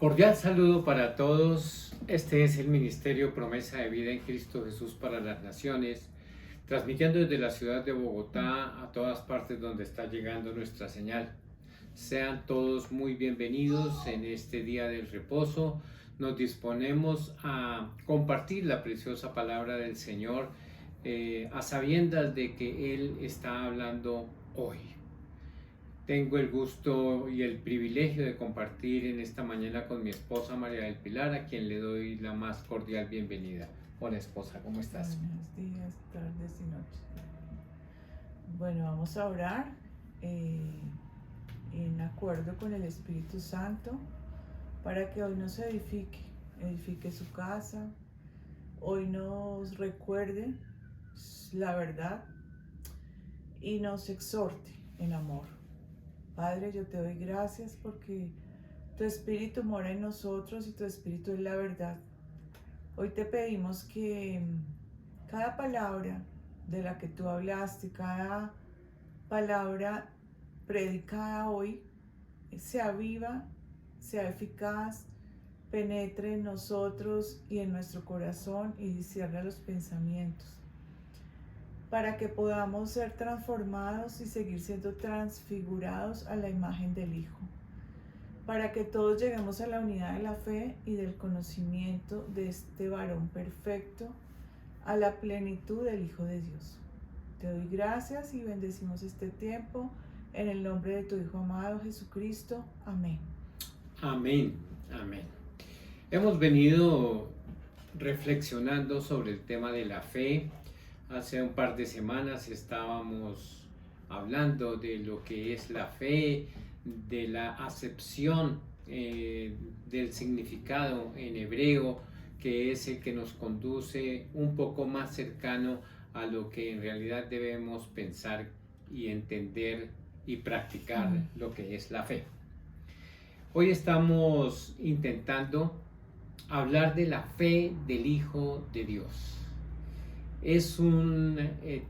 Cordial saludo para todos. Este es el Ministerio Promesa de Vida en Cristo Jesús para las Naciones, transmitiendo desde la ciudad de Bogotá a todas partes donde está llegando nuestra señal. Sean todos muy bienvenidos en este día del reposo. Nos disponemos a compartir la preciosa palabra del Señor a sabiendas de que Él está hablando hoy. Tengo el gusto y el privilegio de compartir en esta mañana con mi esposa María del Pilar, a quien le doy la más cordial bienvenida. Hola esposa, ¿cómo estás? Buenos días, tardes y noches. Bueno, vamos a orar en acuerdo con el Espíritu Santo para que hoy nos edifique su casa, hoy nos recuerde la verdad y nos exhorte en amor. Padre, yo te doy gracias porque tu Espíritu mora en nosotros y tu Espíritu es la verdad. Hoy te pedimos que cada palabra de la que tú hablaste, cada palabra predicada hoy, sea viva, sea eficaz, penetre en nosotros y en nuestro corazón y discierna los pensamientos, para que podamos ser transformados y seguir siendo transfigurados a la imagen del Hijo, para que todos lleguemos a la unidad de la fe y del conocimiento de este varón perfecto, a la plenitud del Hijo de Dios. Te doy gracias y bendecimos este tiempo en el nombre de tu Hijo amado Jesucristo. Amén. Amén, amén. Hemos venido reflexionando sobre el tema de la fe. Hace un par de semanas estábamos hablando de lo que es la fe, de la acepción del significado en hebreo, que es el que nos conduce un poco más cercano a lo que en realidad debemos pensar y entender y practicar lo que es la fe. Hoy estamos intentando hablar de la fe del Hijo de Dios. Es un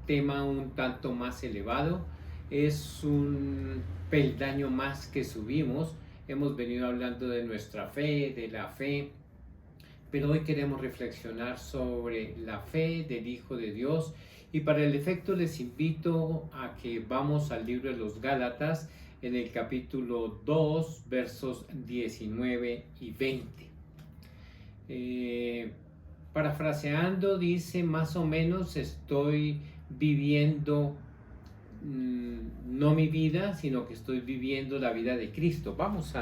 tema un tanto más elevado, es un peldaño más que subimos. Hemos venido hablando de nuestra fe, de la fe, pero hoy queremos reflexionar sobre la fe del Hijo de Dios, y para el efecto les invito a que vamos al libro de los Gálatas en el capítulo 2, versos 19 y 20. Parafraseando, dice más o menos: estoy viviendo no mi vida, sino que estoy viviendo la vida de Cristo. Vamos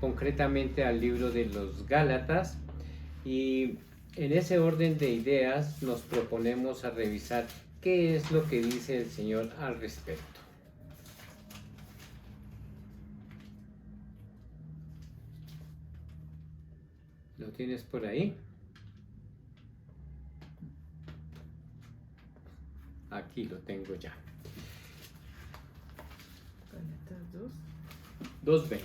concretamente al libro de los Gálatas, y en ese orden de ideas nos proponemos a revisar qué es lo que dice el Señor al respecto. ¿Lo tienes por ahí? Aquí lo tengo ya. Gálatas 2:20.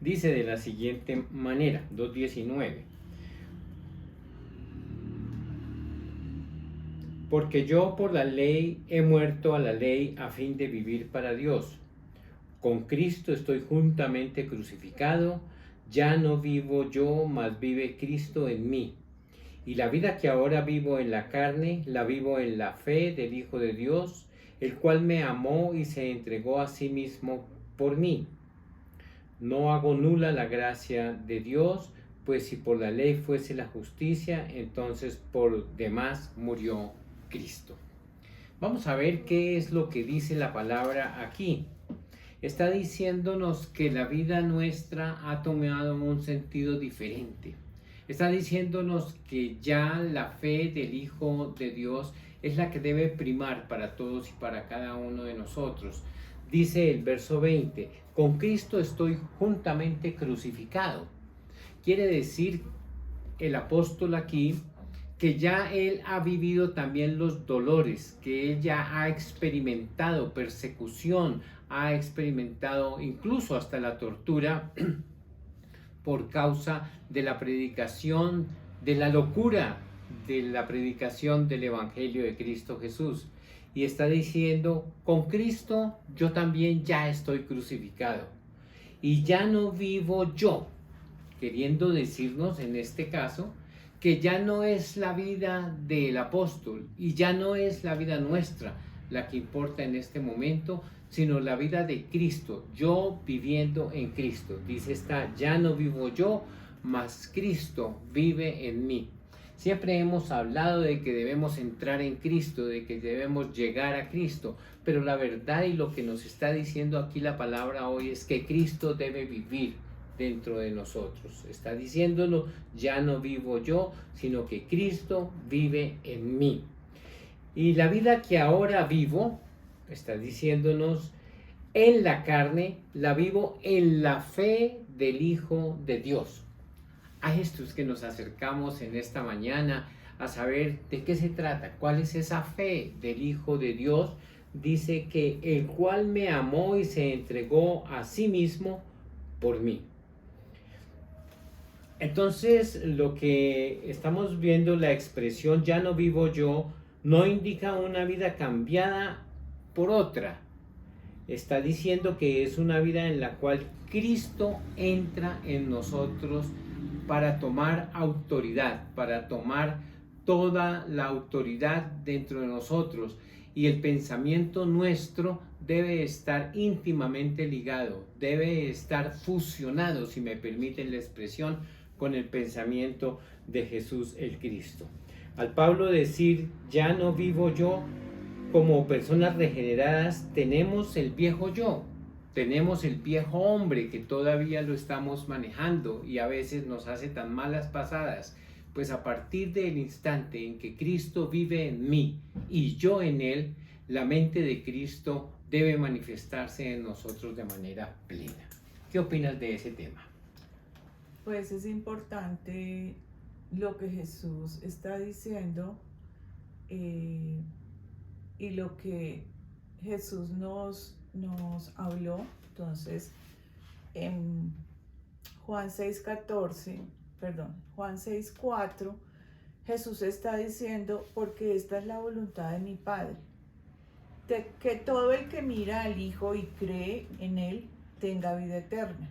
Dice de la siguiente manera, 2:19. Porque yo por la ley he muerto a la ley a fin de vivir para Dios. Con Cristo estoy juntamente crucificado, ya no vivo yo, mas vive Cristo en mí. Y la vida que ahora vivo en la carne, la vivo en la fe del Hijo de Dios, el cual me amó y se entregó a sí mismo por mí. No hago nula la gracia de Dios, pues si por la ley fuese la justicia, entonces por demás murió Cristo. Vamos a ver qué es lo que dice la palabra aquí. Está diciéndonos que la vida nuestra ha tomado un sentido diferente. Está diciéndonos que ya la fe del Hijo de Dios es la que debe primar para todos y para cada uno de nosotros. Dice el verso 20, con Cristo estoy juntamente crucificado. Quiere decir el apóstol aquí que ya él ha vivido también los dolores, que él ya ha experimentado persecución, ha experimentado incluso hasta la tortura por causa de la predicación, de la locura de la predicación del Evangelio de Cristo Jesús. Y está diciendo, con Cristo yo también ya estoy crucificado. Y ya no vivo yo, queriendo decirnos en este caso que ya no es la vida del apóstol y ya no es la vida nuestra la que importa en este momento, sino la vida de Cristo, yo viviendo en Cristo. Dice esta, ya no vivo yo, mas Cristo vive en mí. Siempre hemos hablado de que debemos entrar en Cristo, de que debemos llegar a Cristo, pero la verdad y lo que nos está diciendo aquí la palabra hoy es que Cristo debe vivir dentro de nosotros. Está diciéndolo, ya no vivo yo, sino que Cristo vive en mí. Y la vida que ahora vivo, está diciéndonos, en la carne, la vivo en la fe del Hijo de Dios. A esto es que nos acercamos en esta mañana a saber de qué se trata, cuál es esa fe del Hijo de Dios. Dice que el cual me amó y se entregó a sí mismo por mí. Entonces, lo que estamos viendo, la expresión ya no vivo yo, no indica una vida cambiada por otra. Está diciendo que es una vida en la cual Cristo entra en nosotros para tomar autoridad, para tomar toda la autoridad dentro de nosotros. Y el pensamiento nuestro debe estar íntimamente ligado, debe estar fusionado, si me permiten la expresión, con el pensamiento de Jesús el Cristo. Al Pablo decir, ya no vivo yo, como personas regeneradas tenemos el viejo yo, tenemos el viejo hombre que todavía lo estamos manejando y a veces nos hace tan malas pasadas. Pues a partir del instante en que Cristo vive en mí y yo en él, la mente de Cristo debe manifestarse en nosotros de manera plena. ¿Qué opinas de ese tema? Pues es importante lo que Jesús está diciendo y lo que Jesús nos habló. Entonces, en Juan 6:4, Jesús está diciendo, porque esta es la voluntad de mi Padre, que todo el que mira al Hijo y cree en Él tenga vida eterna,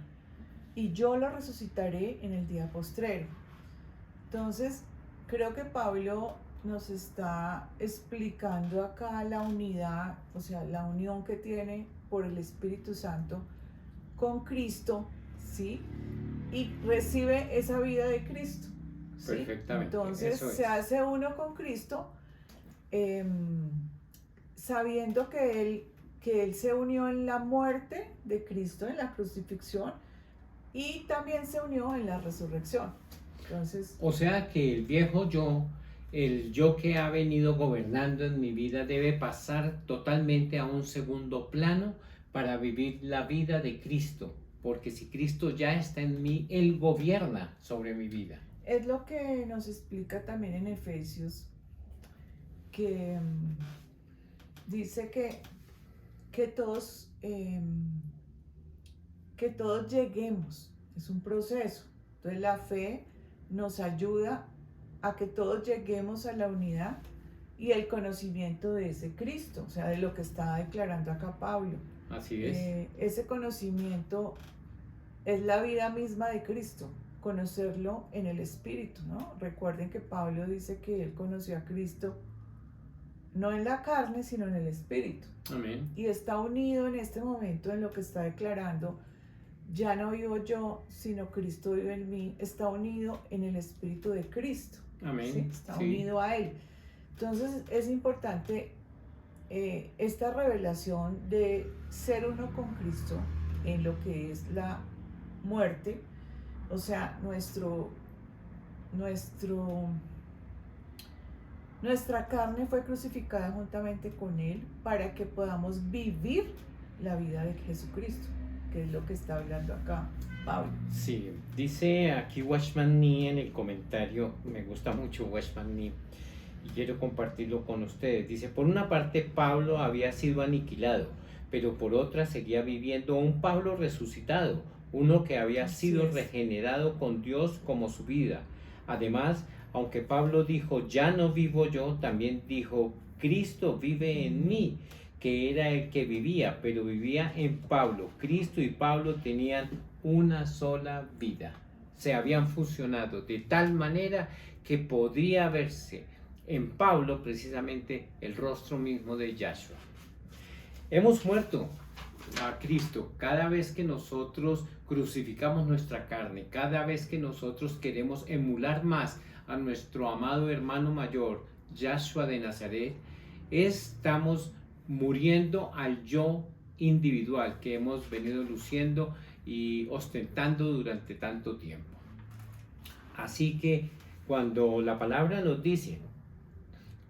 y yo lo resucitaré en el día postrero. Entonces, creo que Pablo nos está explicando acá la unidad, o sea, la unión que tiene por el Espíritu Santo con Cristo, ¿sí? Y recibe esa vida de Cristo, ¿sí? Perfectamente. Entonces, se hace uno con Cristo, sabiendo que él se unió en la muerte de Cristo, en la crucifixión, y también se unió en la resurrección. Entonces, o sea que el viejo yo, el yo que ha venido gobernando en mi vida, debe pasar totalmente a un segundo plano para vivir la vida de Cristo, porque si Cristo ya está en mí, Él gobierna sobre mi vida. Es lo que nos explica también en Efesios, que dice que todos lleguemos, es un proceso. Entonces la fe nos ayuda a que todos lleguemos a la unidad y el conocimiento de ese Cristo, o sea, de lo que está declarando acá Pablo. Así es. Ese conocimiento es la vida misma de Cristo, conocerlo en el Espíritu, ¿no? Recuerden que Pablo dice que él conoció a Cristo no en la carne, sino en el Espíritu. Amén. Y está unido en este momento en lo que está declarando, ya no vivo yo, sino Cristo vive en mí, está unido en el Espíritu de Cristo. Amén. ¿Sí? Está sí. unido a Él. Entonces es importante esta revelación de ser uno con Cristo en lo que es la muerte, o sea, nuestra carne fue crucificada juntamente con Él para que podamos vivir la vida de Jesucristo, que es lo que está hablando acá Pablo. Sí, dice aquí Watchman Nee en el comentario, me gusta mucho Watchman Nee y quiero compartirlo con ustedes. Dice, por una parte Pablo había sido aniquilado, pero por otra seguía viviendo un Pablo resucitado, uno que había sido regenerado con Dios como su vida. Además, aunque Pablo dijo, ya no vivo yo, también dijo, Cristo vive en mí, que era el que vivía, pero vivía en Pablo. Cristo y Pablo tenían una sola vida. se habían fusionado de tal manera que podría verse en Pablo precisamente el rostro mismo de Yahshua. Hemos muerto a Cristo cada vez que nosotros crucificamos nuestra carne, cada vez que nosotros queremos emular más a nuestro amado hermano mayor, Yahshua de Nazaret, estamos muriendo al yo individual que hemos venido luciendo y ostentando durante tanto tiempo. Así que cuando la palabra nos dice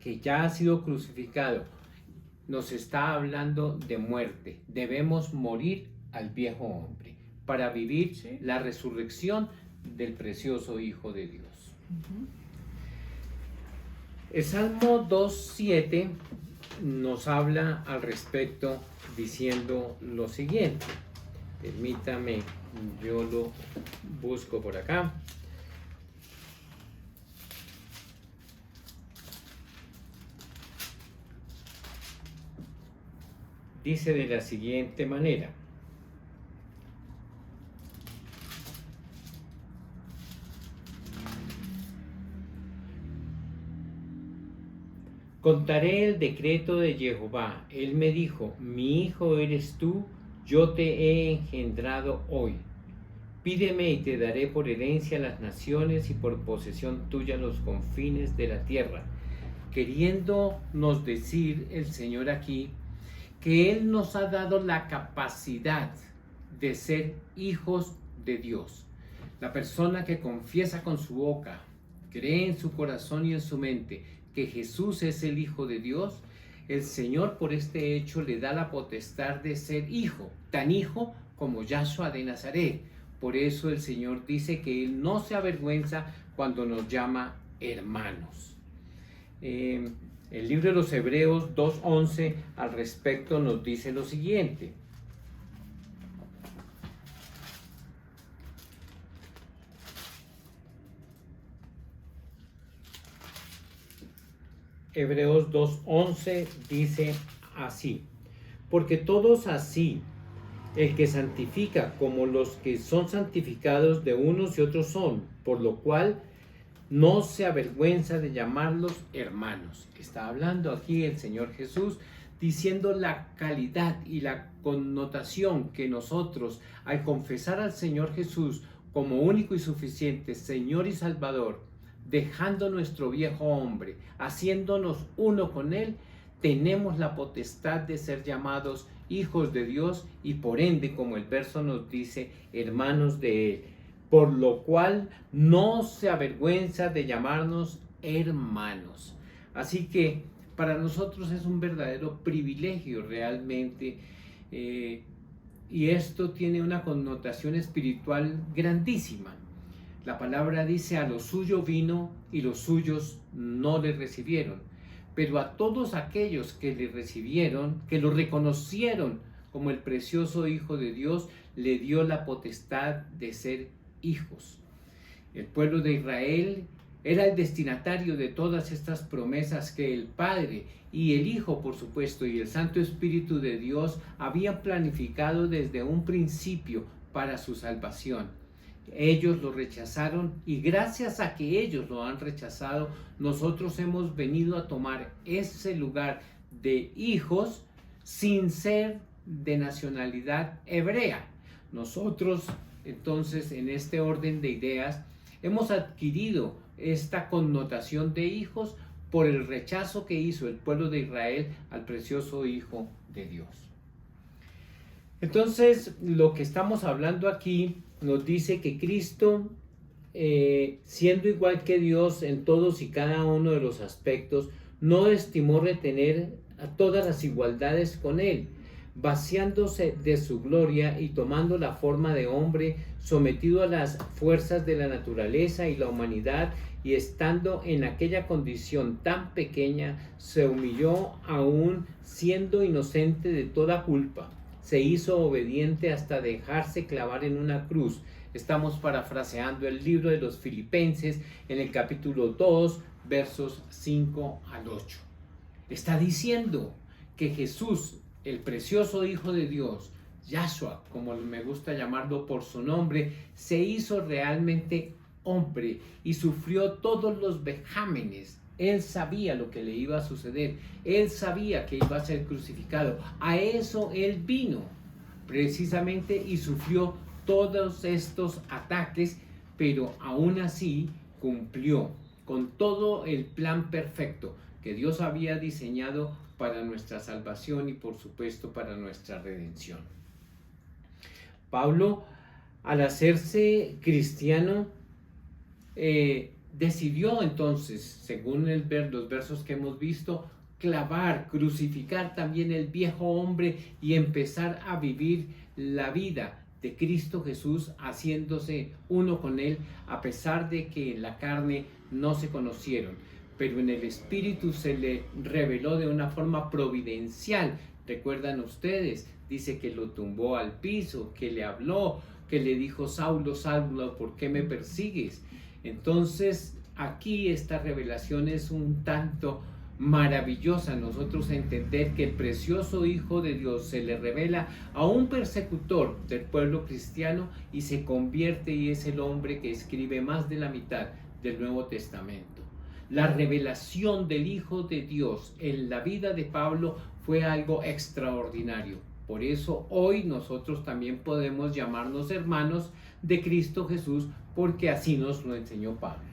que ya ha sido crucificado, nos está hablando de muerte. Debemos morir al viejo hombre para vivir la resurrección del precioso Hijo de Dios. El Salmo 2:7 nos habla al respecto diciendo lo siguiente. Permítame, yo lo busco por acá. Dice de la siguiente manera: contaré el decreto de Jehová. Él me dijo: mi hijo eres tú, yo te he engendrado hoy. Pídeme y te daré por herencia las naciones y por posesión tuya los confines de la tierra. Queriéndonos decir el Señor aquí que Él nos ha dado la capacidad de ser hijos de Dios. La persona que confiesa con su boca, cree en su corazón y en su mente que Jesús es el Hijo de Dios, el Señor por este hecho le da la potestad de ser hijo, tan hijo como Yahshua de Nazaret. Por eso el Señor dice que Él no se avergüenza cuando nos llama hermanos. El libro de los Hebreos 2:11 al respecto nos dice lo siguiente: Hebreos 2:11 dice así: porque todos así, el que santifica como los que son santificados de unos y otros son, por lo cual no se avergüenza de llamarlos hermanos. Está hablando aquí el Señor Jesús diciendo la calidad y la connotación que nosotros, al confesar al Señor Jesús como único y suficiente Señor y Salvador, dejando nuestro viejo hombre, haciéndonos uno con Él, tenemos la potestad de ser llamados hijos de Dios y por ende, como el verso nos dice, hermanos de Él. Por lo cual no se avergüenza de llamarnos hermanos. Así que para nosotros es un verdadero privilegio realmente, y esto tiene una connotación espiritual grandísima. La palabra dice: a lo suyo vino y los suyos no le recibieron, pero a todos aquellos que le recibieron, que lo reconocieron como el precioso Hijo de Dios, le dio la potestad de ser hijos. El pueblo de Israel era el destinatario de todas estas promesas que el Padre y el Hijo, por supuesto, y el Santo Espíritu de Dios habían planificado desde un principio para su salvación. Ellos lo rechazaron y gracias a que ellos lo han rechazado, nosotros hemos venido a tomar ese lugar de hijos sin ser de nacionalidad hebrea. Nosotros, entonces, en este orden de ideas, hemos adquirido esta connotación de hijos por el rechazo que hizo el pueblo de Israel al precioso Hijo de Dios. Entonces, lo que estamos hablando aquí nos dice que Cristo, siendo igual que Dios en todos y cada uno de los aspectos, no estimó retener a todas las igualdades con Él, vaciándose de su gloria y tomando la forma de hombre, sometido a las fuerzas de la naturaleza y la humanidad, y estando en aquella condición tan pequeña, se humilló aún siendo inocente de toda culpa. Se hizo obediente hasta dejarse clavar en una cruz. Estamos parafraseando el libro de los Filipenses en el capítulo 2, versos 5 al 8. Está diciendo que Jesús, el precioso Hijo de Dios, Yahshua, como me gusta llamarlo por su nombre, se hizo realmente hombre y sufrió todos los vejámenes. Él sabía lo que le iba a suceder, él sabía que iba a ser crucificado. A eso él vino precisamente y sufrió todos estos ataques, pero aún así cumplió con todo el plan perfecto que Dios había diseñado para nuestra salvación y por supuesto para nuestra redención. Pablo, al hacerse cristiano, decidió entonces, según los versos que hemos visto, clavar, crucificar también el viejo hombre y empezar a vivir la vida de Cristo Jesús, haciéndose uno con él, a pesar de que en la carne no se conocieron, pero en el Espíritu se le reveló de una forma providencial. ¿Recuerdan ustedes? Dice que lo tumbó al piso, que le habló, que le dijo: Saulo, Saulo, ¿por qué me persigues? Entonces aquí esta revelación es un tanto maravillosa, nosotros entender que el precioso Hijo de Dios se le revela a un persecutor del pueblo cristiano y se convierte y es el hombre que escribe más de la mitad del Nuevo Testamento. La revelación del Hijo de Dios en la vida de Pablo fue algo extraordinario. Por eso hoy nosotros también podemos llamarnos hermanos de Cristo Jesús, porque así nos lo enseñó Pablo.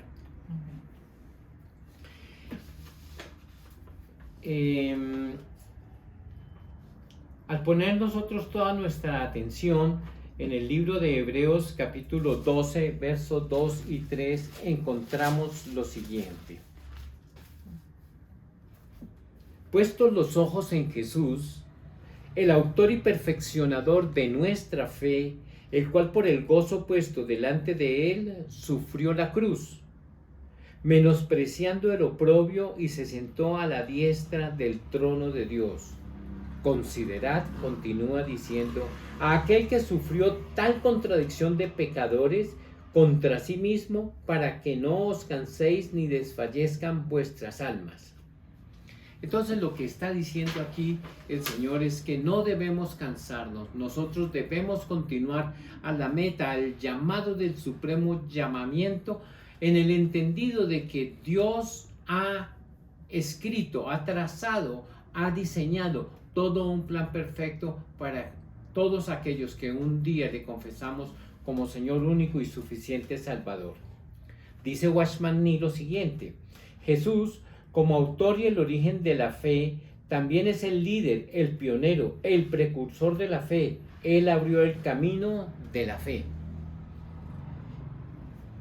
Al poner nosotros toda nuestra atención en el libro de Hebreos capítulo 12, versos 2 y 3, encontramos lo siguiente. Puestos los ojos en Jesús, el autor y perfeccionador de nuestra fe, el cual por el gozo puesto delante de él sufrió la cruz, menospreciando el oprobio, y se sentó a la diestra del trono de Dios. Considerad, continúa diciendo, a aquel que sufrió tal contradicción de pecadores contra sí mismo, para que no os canséis ni desfallezcan vuestras almas. Entonces lo que está diciendo aquí el Señor es que no debemos cansarnos, nosotros debemos continuar a la meta, al llamado del supremo llamamiento, en el entendido de que Dios ha escrito, ha trazado, ha diseñado todo un plan perfecto para todos aquellos que un día le confesamos como Señor único y suficiente Salvador. Dice Watchman Nee lo siguiente: Jesús, como autor y el origen de la fe, también es el líder, el pionero, el precursor de la fe. Él abrió el camino de la fe.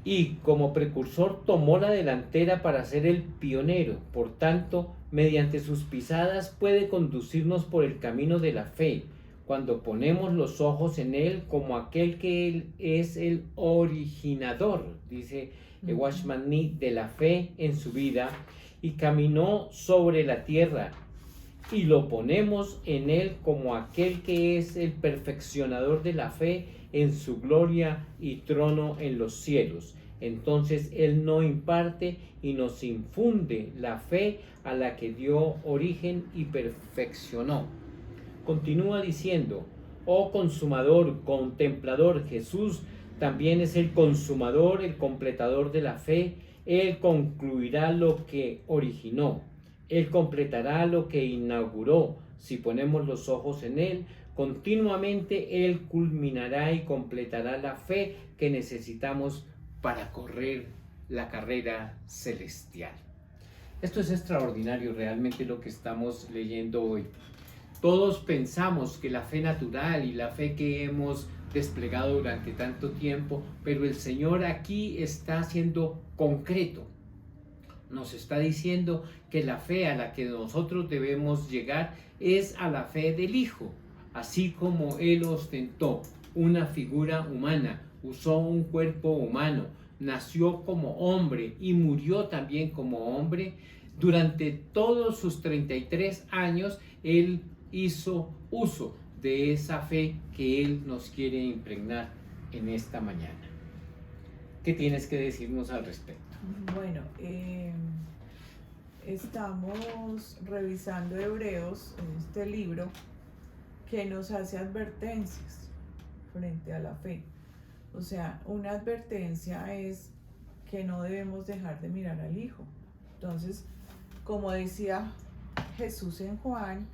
Y como precursor tomó la delantera para ser el pionero. Por tanto, mediante sus pisadas puede conducirnos por el camino de la fe, cuando ponemos los ojos en él como aquel que él es el originador, dice Watchman Nee, de la fe en su vida, y caminó sobre la tierra, y lo ponemos en él como aquel que es el perfeccionador de la fe en su gloria y trono en los cielos. Entonces él nos imparte y nos infunde la fe a la que dio origen y perfeccionó. Continúa diciendo: oh consumador, contemplador, Jesús también es el consumador, el completador de la fe. Él concluirá lo que originó, él completará lo que inauguró. Si ponemos los ojos en él, continuamente él culminará y completará la fe que necesitamos para correr la carrera celestial. Esto es extraordinario realmente lo que estamos leyendo hoy. Todos pensamos que la fe natural y la fe que hemos desplegado durante tanto tiempo, pero el Señor aquí está siendo concreto. Nos está diciendo que la fe a la que nosotros debemos llegar es a la fe del Hijo. Así como Él ostentó una figura humana, usó un cuerpo humano, nació como hombre y murió también como hombre, durante todos sus 33 años Él hizo uso de esa fe que Él nos quiere impregnar en esta mañana. ¿Qué tienes que decirnos al respecto? Bueno, estamos revisando Hebreos, en este libro, que nos hace advertencias frente a la fe. O sea, una advertencia es que no debemos dejar de mirar al Hijo. Entonces, como decía Jesús en Juan,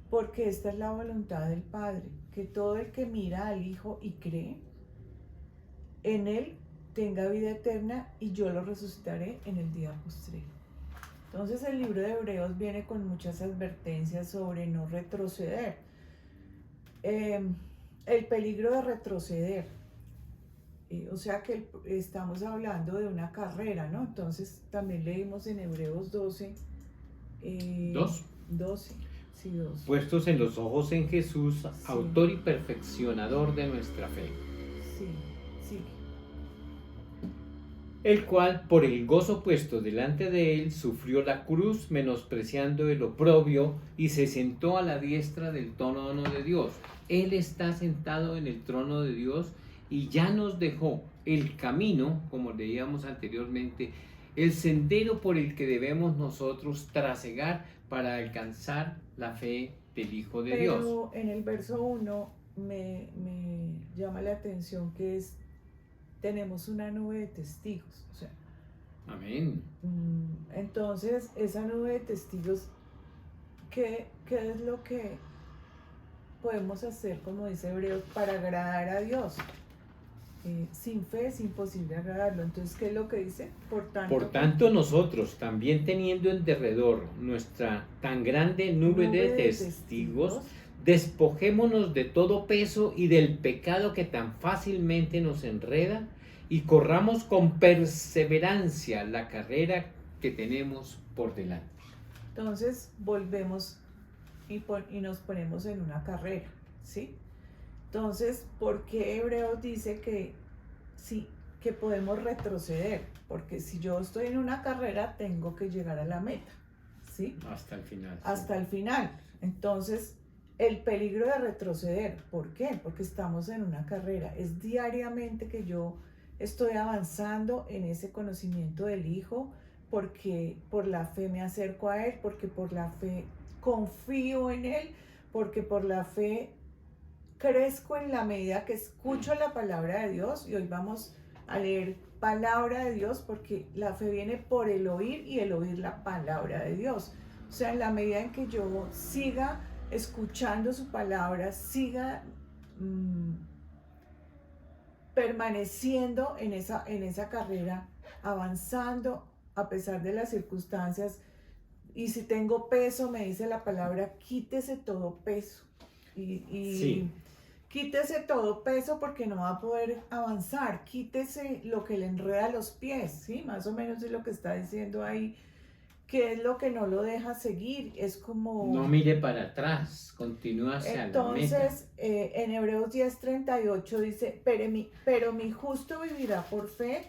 porque esta es la voluntad del Padre, que todo el que mira al Hijo y cree en Él tenga vida eterna y yo lo resucitaré en el día postrero. Entonces el libro de Hebreos viene con muchas advertencias sobre no retroceder. El peligro de retroceder. O sea que estamos hablando de una carrera, ¿no? Entonces también leímos en Hebreos 12. 12. Sí, 12. Puestos en los ojos en Jesús, Sí. autor y perfeccionador de nuestra fe. Sí, sí. El cual, por el gozo puesto delante de él, sufrió la cruz, menospreciando el oprobio, y se sentó a la diestra del trono de Dios. Él está sentado en el trono de Dios y ya nos dejó el camino, como leíamos anteriormente, el sendero por el que debemos nosotros trasegar para alcanzar la fe del Hijo de Dios. Pero en el verso 1 me llama la atención que tenemos una nube de testigos. O sea, Amén. entonces, esa nube de testigos, ¿qué es lo que podemos hacer, como dice Hebreos, para agradar a Dios? Sin fe es imposible agradarlo. Entonces, ¿qué es lo que dice? Por tanto, nosotros, también teniendo en derredor nuestra tan grande nube de testigos, despojémonos de todo peso y del pecado que tan fácilmente nos enreda y corramos con perseverancia la carrera que tenemos por delante. Entonces volvemos y nos ponemos en una carrera, ¿sí? Entonces, ¿por qué Hebreos dice que sí, que podemos retroceder? Porque si yo estoy en una carrera, tengo que llegar a la meta, ¿sí? Hasta el final. Hasta el final. Entonces, el peligro de retroceder, ¿por qué? Porque estamos en una carrera. Es diariamente que yo estoy avanzando en ese conocimiento del Hijo, porque por la fe me acerco a Él, porque por la fe confío en Él, porque por la fe crezco en la medida que escucho la palabra de Dios. Y hoy vamos a leer palabra de Dios, porque la fe viene por el oír y el oír la palabra de Dios. O sea, en la medida en que yo siga escuchando su palabra, siga permaneciendo en esa carrera, avanzando a pesar de las circunstancias. Y si tengo peso, me dice la palabra, quítese todo peso. Sí. Quítese todo peso porque no va a poder avanzar. Quítese lo que le enreda los pies, ¿sí? Más o menos es lo que está diciendo ahí. ¿Qué es lo que no lo deja seguir? Es como... No mire para atrás, continúa hacia la meta. Entonces, en Hebreos 10:38 dice, pero mi justo vivirá por fe,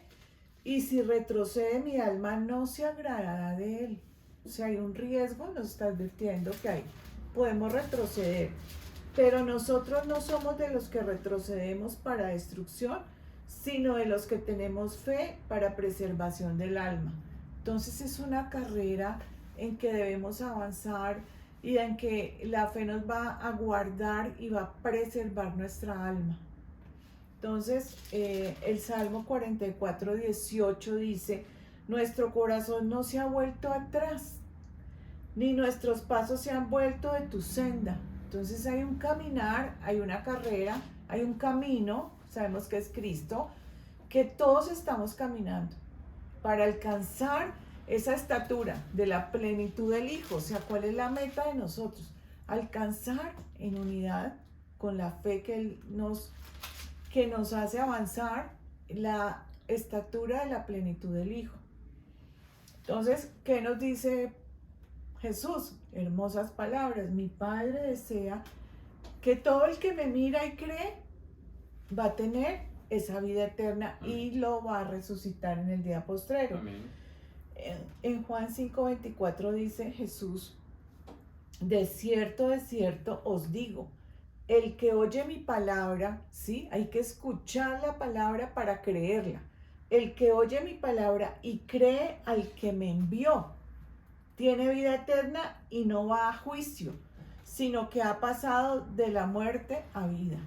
y si retrocede mi alma no se agradará de él. O sea, hay un riesgo, nos está advirtiendo que podemos retroceder. Pero nosotros no somos de los que retrocedemos para destrucción, sino de los que tenemos fe para preservación del alma. Entonces es una carrera en que debemos avanzar y en que la fe nos va a guardar y va a preservar nuestra alma. Entonces el Salmo 44:18 dice, nuestro corazón no se ha vuelto atrás, ni nuestros pasos se han vuelto de tu senda. Entonces hay un caminar, hay una carrera, hay un camino, sabemos que es Cristo, que todos estamos caminando para alcanzar esa estatura de la plenitud del Hijo. O sea, ¿cuál es la meta de nosotros? Alcanzar en unidad con la fe que nos hace avanzar la estatura de la plenitud del Hijo. Entonces, ¿qué nos dice Jesús? Hermosas palabras. Mi Padre desea que todo el que me mira y cree va a tener esa vida eterna. Amén. Y lo va a resucitar en el día postrero. Amén. En Juan 5:24 dice Jesús, de cierto os digo, el que oye mi palabra, ¿sí? Hay que escuchar la palabra para creerla. El que oye mi palabra y cree al que me envió, tiene vida eterna y no va a juicio, sino que ha pasado de la muerte a vida.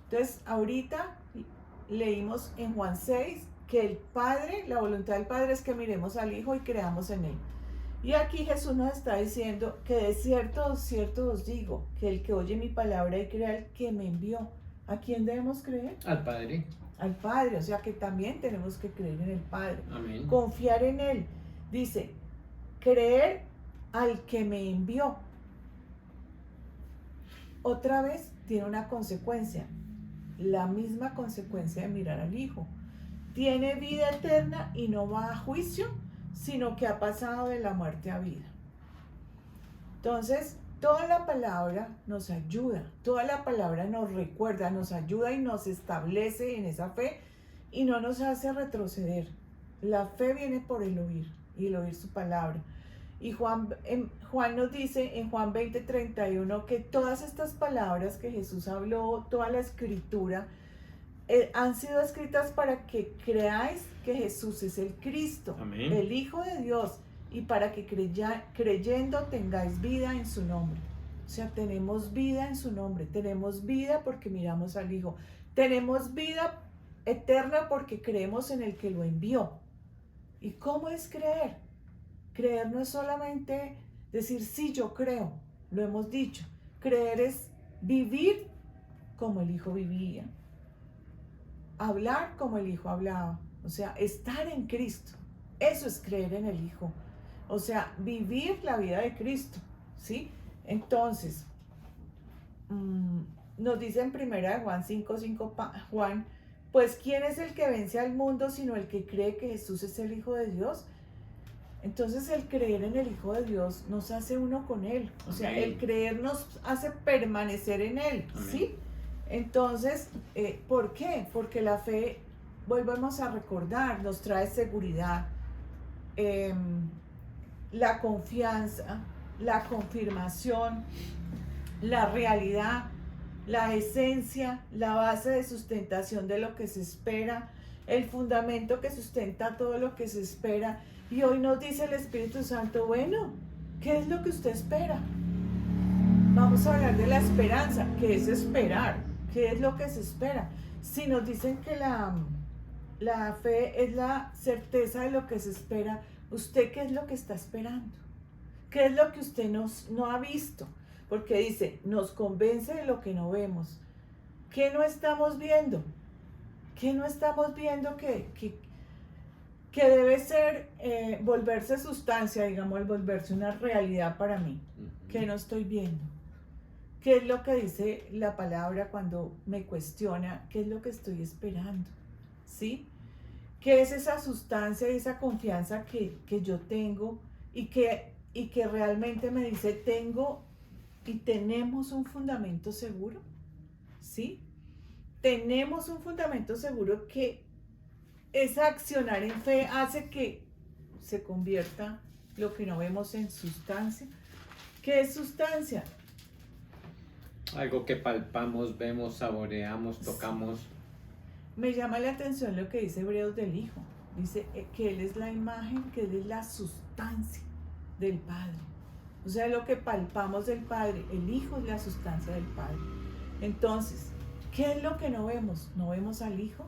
Entonces, ahorita leímos en Juan 6 que el Padre, la voluntad del Padre es que miremos al Hijo y creamos en Él. Y aquí Jesús nos está diciendo que de cierto os digo, que el que oye mi palabra y crea al que me envió. ¿A quién debemos creer? Al Padre. Al Padre, o sea que también tenemos que creer en el Padre. Amén. Confiar en Él. Dice, creer al que me envió. Otra vez tiene una consecuencia, la misma consecuencia de mirar al Hijo. Tiene vida eterna y no va a juicio, sino que ha pasado de la muerte a vida. Entonces, toda la palabra nos ayuda, toda la palabra nos recuerda, nos ayuda y nos establece en esa fe y no nos hace retroceder. La fe viene por el oír y el oír su palabra. Y Juan nos dice en Juan 20:31 que todas estas palabras que Jesús habló, toda la escritura, han sido escritas para que creáis que Jesús es el Cristo, Amén, el Hijo de Dios, y para que creyendo tengáis vida en su nombre. O sea, tenemos vida en su nombre, tenemos vida porque miramos al Hijo, tenemos vida eterna porque creemos en el que lo envió. ¿Y cómo es creer? Creer no es solamente decir sí, yo creo, lo hemos dicho. Creer es vivir como el Hijo vivía, hablar como el Hijo hablaba, o sea, estar en Cristo. Eso es creer en el Hijo, o sea, vivir la vida de Cristo, ¿sí? Entonces, nos dice en 1 Juan 5:5, Juan, pues ¿quién es el que vence al mundo sino el que cree que Jesús es el Hijo de Dios? Entonces el creer en el Hijo de Dios nos hace uno con Él, o sea, el creer nos hace permanecer en Él, ¿sí? Entonces, ¿por qué? Porque la fe, volvemos a recordar, nos trae seguridad, la confianza, la confirmación, la realidad, la esencia, la base de sustentación de lo que se espera, el fundamento que sustenta todo lo que se espera. Y hoy nos dice el Espíritu Santo, bueno, ¿qué es lo que usted espera? Vamos a hablar de la esperanza, ¿qué es esperar? ¿Qué es lo que se espera? Si nos dicen que la fe es la certeza de lo que se espera, ¿usted qué es lo que está esperando? ¿Qué es lo que usted no ha visto? Porque dice, nos convence de lo que no vemos. ¿Qué no estamos viendo? ¿Qué no estamos viendo que debe ser volverse sustancia, digamos, volverse una realidad para mí? ¿Qué no estoy viendo? ¿Qué es lo que dice la palabra cuando me cuestiona? ¿Qué es lo que estoy esperando? ¿Sí? ¿Qué es esa sustancia y esa confianza que yo tengo y que realmente me dice tengo y tenemos un fundamento seguro? ¿Sí? Tenemos un fundamento seguro que esa accionar en fe hace que se convierta lo que no vemos en sustancia. ¿Qué es sustancia? algo que palpamos, vemos, saboreamos, tocamos. Me llama la atención lo que dice Hebreos del Hijo. Dice que Él es la imagen, que Él es la sustancia del Padre. O sea, lo que palpamos del Padre, el Hijo es la sustancia del Padre. Entonces, ¿qué es lo que no vemos? No vemos al Hijo.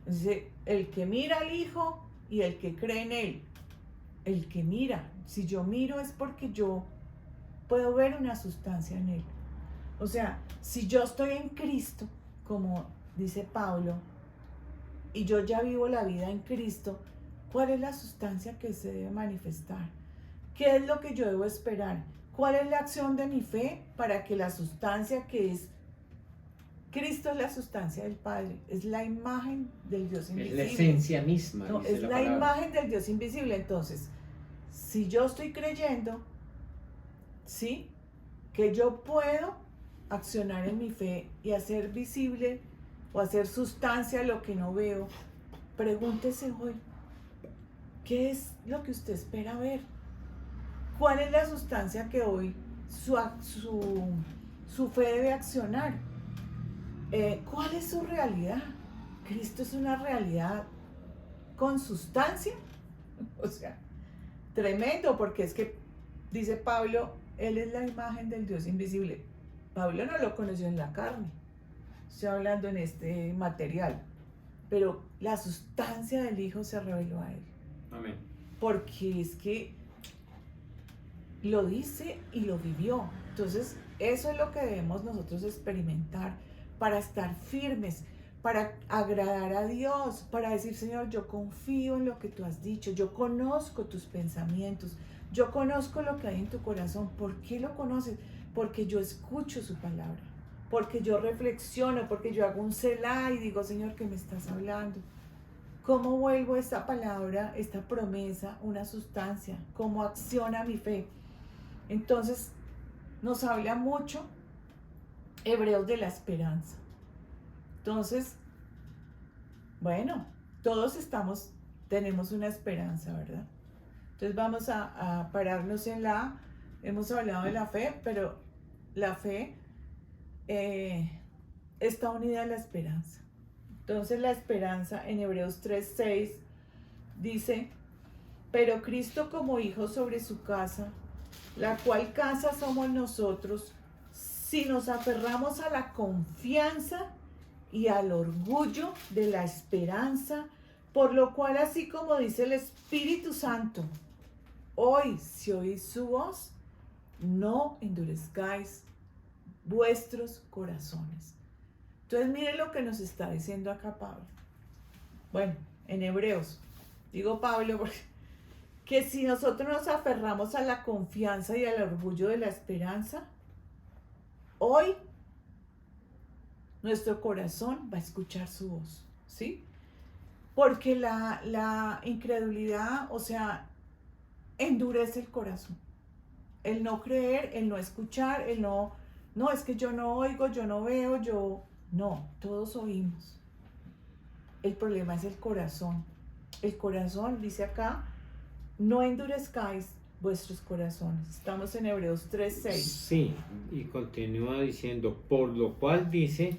Dice, el que mira al Hijo y el que cree en Él. El que mira, si yo miro es porque yo puedo ver una sustancia en Él. O sea, si yo estoy en Cristo, como dice Pablo, y yo ya vivo la vida en Cristo, ¿cuál es la sustancia que se debe manifestar? ¿Qué es lo que yo debo esperar? ¿Cuál es la acción de mi fe para que la sustancia que es Cristo es la sustancia del Padre, es la imagen del Dios invisible? Es la esencia misma. No, es la imagen del Dios invisible. Entonces, si yo estoy creyendo, ¿sí?, que yo puedo accionar en mi fe y hacer visible o hacer sustancia lo que no veo, pregúntese hoy, ¿qué es lo que usted espera ver? ¿Cuál es la sustancia que hoy su fe debe accionar? ¿Cuál es su realidad? ¿Cristo es una realidad con sustancia? O sea, tremendo, porque es que dice Pablo, Él es la imagen del Dios invisible. Pablo no lo conoció en la carne, estoy hablando en este material, pero la sustancia del Hijo se reveló a él. Amén. Porque es que lo dice y lo vivió. Entonces, eso es lo que debemos nosotros experimentar para estar firmes, para agradar a Dios, para decir, Señor, yo confío en lo que tú has dicho, yo conozco tus pensamientos, yo conozco lo que hay en tu corazón. ¿Por qué lo conoces? Porque yo escucho su palabra, porque yo reflexiono, porque yo hago un selá y digo, Señor, ¿qué me estás hablando? ¿Cómo vuelvo esta palabra, esta promesa, una sustancia? ¿Cómo acciona mi fe? Entonces, nos habla mucho Hebreos de la esperanza. Entonces, bueno, todos tenemos una esperanza, ¿verdad? Entonces vamos a pararnos hemos hablado de la fe, pero la fe está unida a la esperanza. Entonces la esperanza en Hebreos 3:6 dice, pero Cristo como hijo sobre su casa, la cual casa somos nosotros, si nos aferramos a la confianza y al orgullo de la esperanza, por lo cual, así como dice el Espíritu Santo, hoy, si oís su voz, no endurezcáis vuestros corazones. Entonces, miren lo que nos está diciendo acá Pablo. Bueno, en Hebreos, digo Pablo porque que si nosotros nos aferramos a la confianza y al orgullo de la esperanza, hoy nuestro corazón va a escuchar su voz, ¿sí? Porque la incredulidad, o sea, endurece el corazón. El no creer, el no escuchar, el no, es que yo no oigo, yo no veo, no, todos oímos. El problema es el corazón. El corazón, dice acá, no endurezcáis vuestros corazones. Estamos en Hebreos 3:6. Sí, y continúa diciendo, por lo cual dice,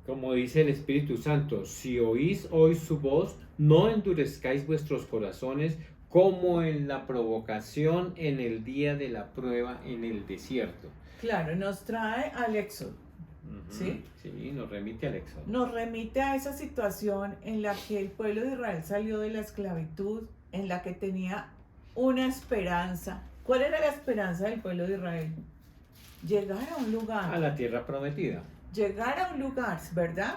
como dice el Espíritu Santo, si oís hoy su voz, no endurezcáis vuestros corazones como en la provocación en el día de la prueba en el desierto. Claro, nos trae al Éxodo. ¿Sí? Sí, nos remite al Éxodo. Nos remite a esa situación en la que el pueblo de Israel salió de la esclavitud, en la que tenía una esperanza. ¿Cuál era la esperanza del pueblo de Israel? Llegar a un lugar. A la tierra prometida. Llegar a un lugar, ¿verdad?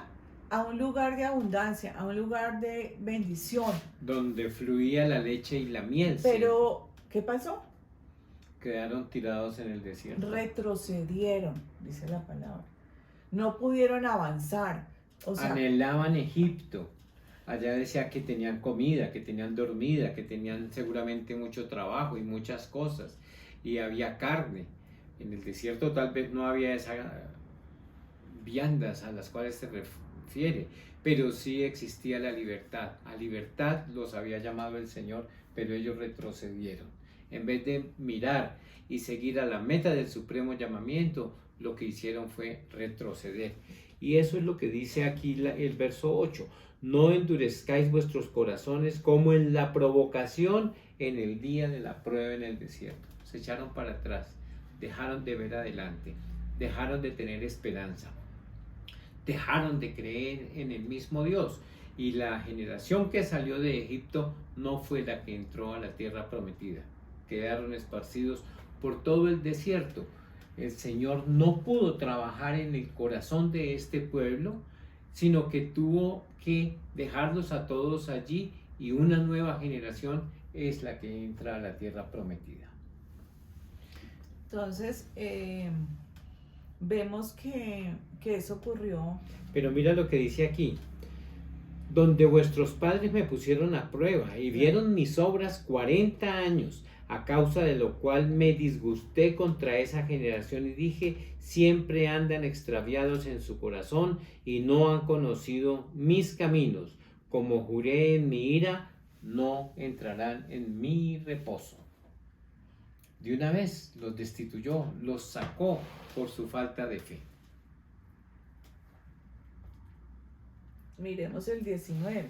A un lugar de abundancia, a un lugar de bendición. Donde fluía la leche y la miel. Pero, ¿sí? ¿Qué pasó? Quedaron tirados en el desierto. Retrocedieron, dice la palabra. No pudieron avanzar. O sea, anhelaban Egipto. Allá decía que tenían comida, que tenían dormida, que tenían seguramente mucho trabajo y muchas cosas. Y había carne. En el desierto tal vez no había esas viandas a las cuales se refiere, pero sí existía la libertad. A libertad los había llamado el Señor, pero ellos retrocedieron. En vez de mirar y seguir a la meta del supremo llamamiento, lo que hicieron fue retroceder. Y eso es lo que dice aquí el verso 8. No endurezcáis vuestros corazones como en la provocación en el día de la prueba en el desierto. Se echaron para atrás, dejaron de ver adelante, dejaron de tener esperanza, dejaron de creer en el mismo Dios. Y la generación que salió de Egipto no fue la que entró a la tierra prometida. Quedaron esparcidos por todo el desierto. El Señor no pudo trabajar en el corazón de este pueblo, sino que tuvo que dejarlos a todos allí, y una nueva generación es la que entra a la tierra prometida. Entonces, vemos que eso ocurrió. Pero mira lo que dice aquí. Donde vuestros padres me pusieron a prueba y vieron mis obras 40 años, a causa de lo cual me disgusté contra esa generación y dije, siempre andan extraviados en su corazón y no han conocido mis caminos. Como juré en mi ira, no entrarán en mi reposo. De una vez los destituyó, los sacó por su falta de fe. Miremos el 19,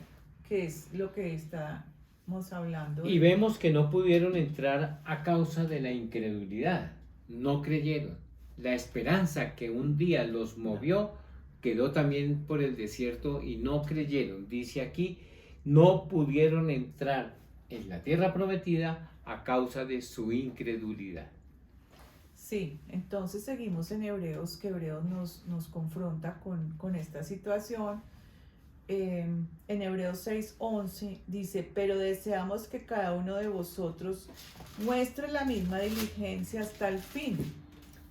que es lo que está estamos hablando. Y vemos que no pudieron entrar a causa de la incredulidad, no creyeron. La esperanza que un día los movió quedó también por el desierto y no creyeron. Dice aquí, no pudieron entrar en la tierra prometida a causa de su incredulidad. Sí, entonces seguimos en Hebreos, que Hebreos nos confronta con esta situación. En Hebreos 6:11 dice, pero deseamos que cada uno de vosotros muestre la misma diligencia hasta el fin,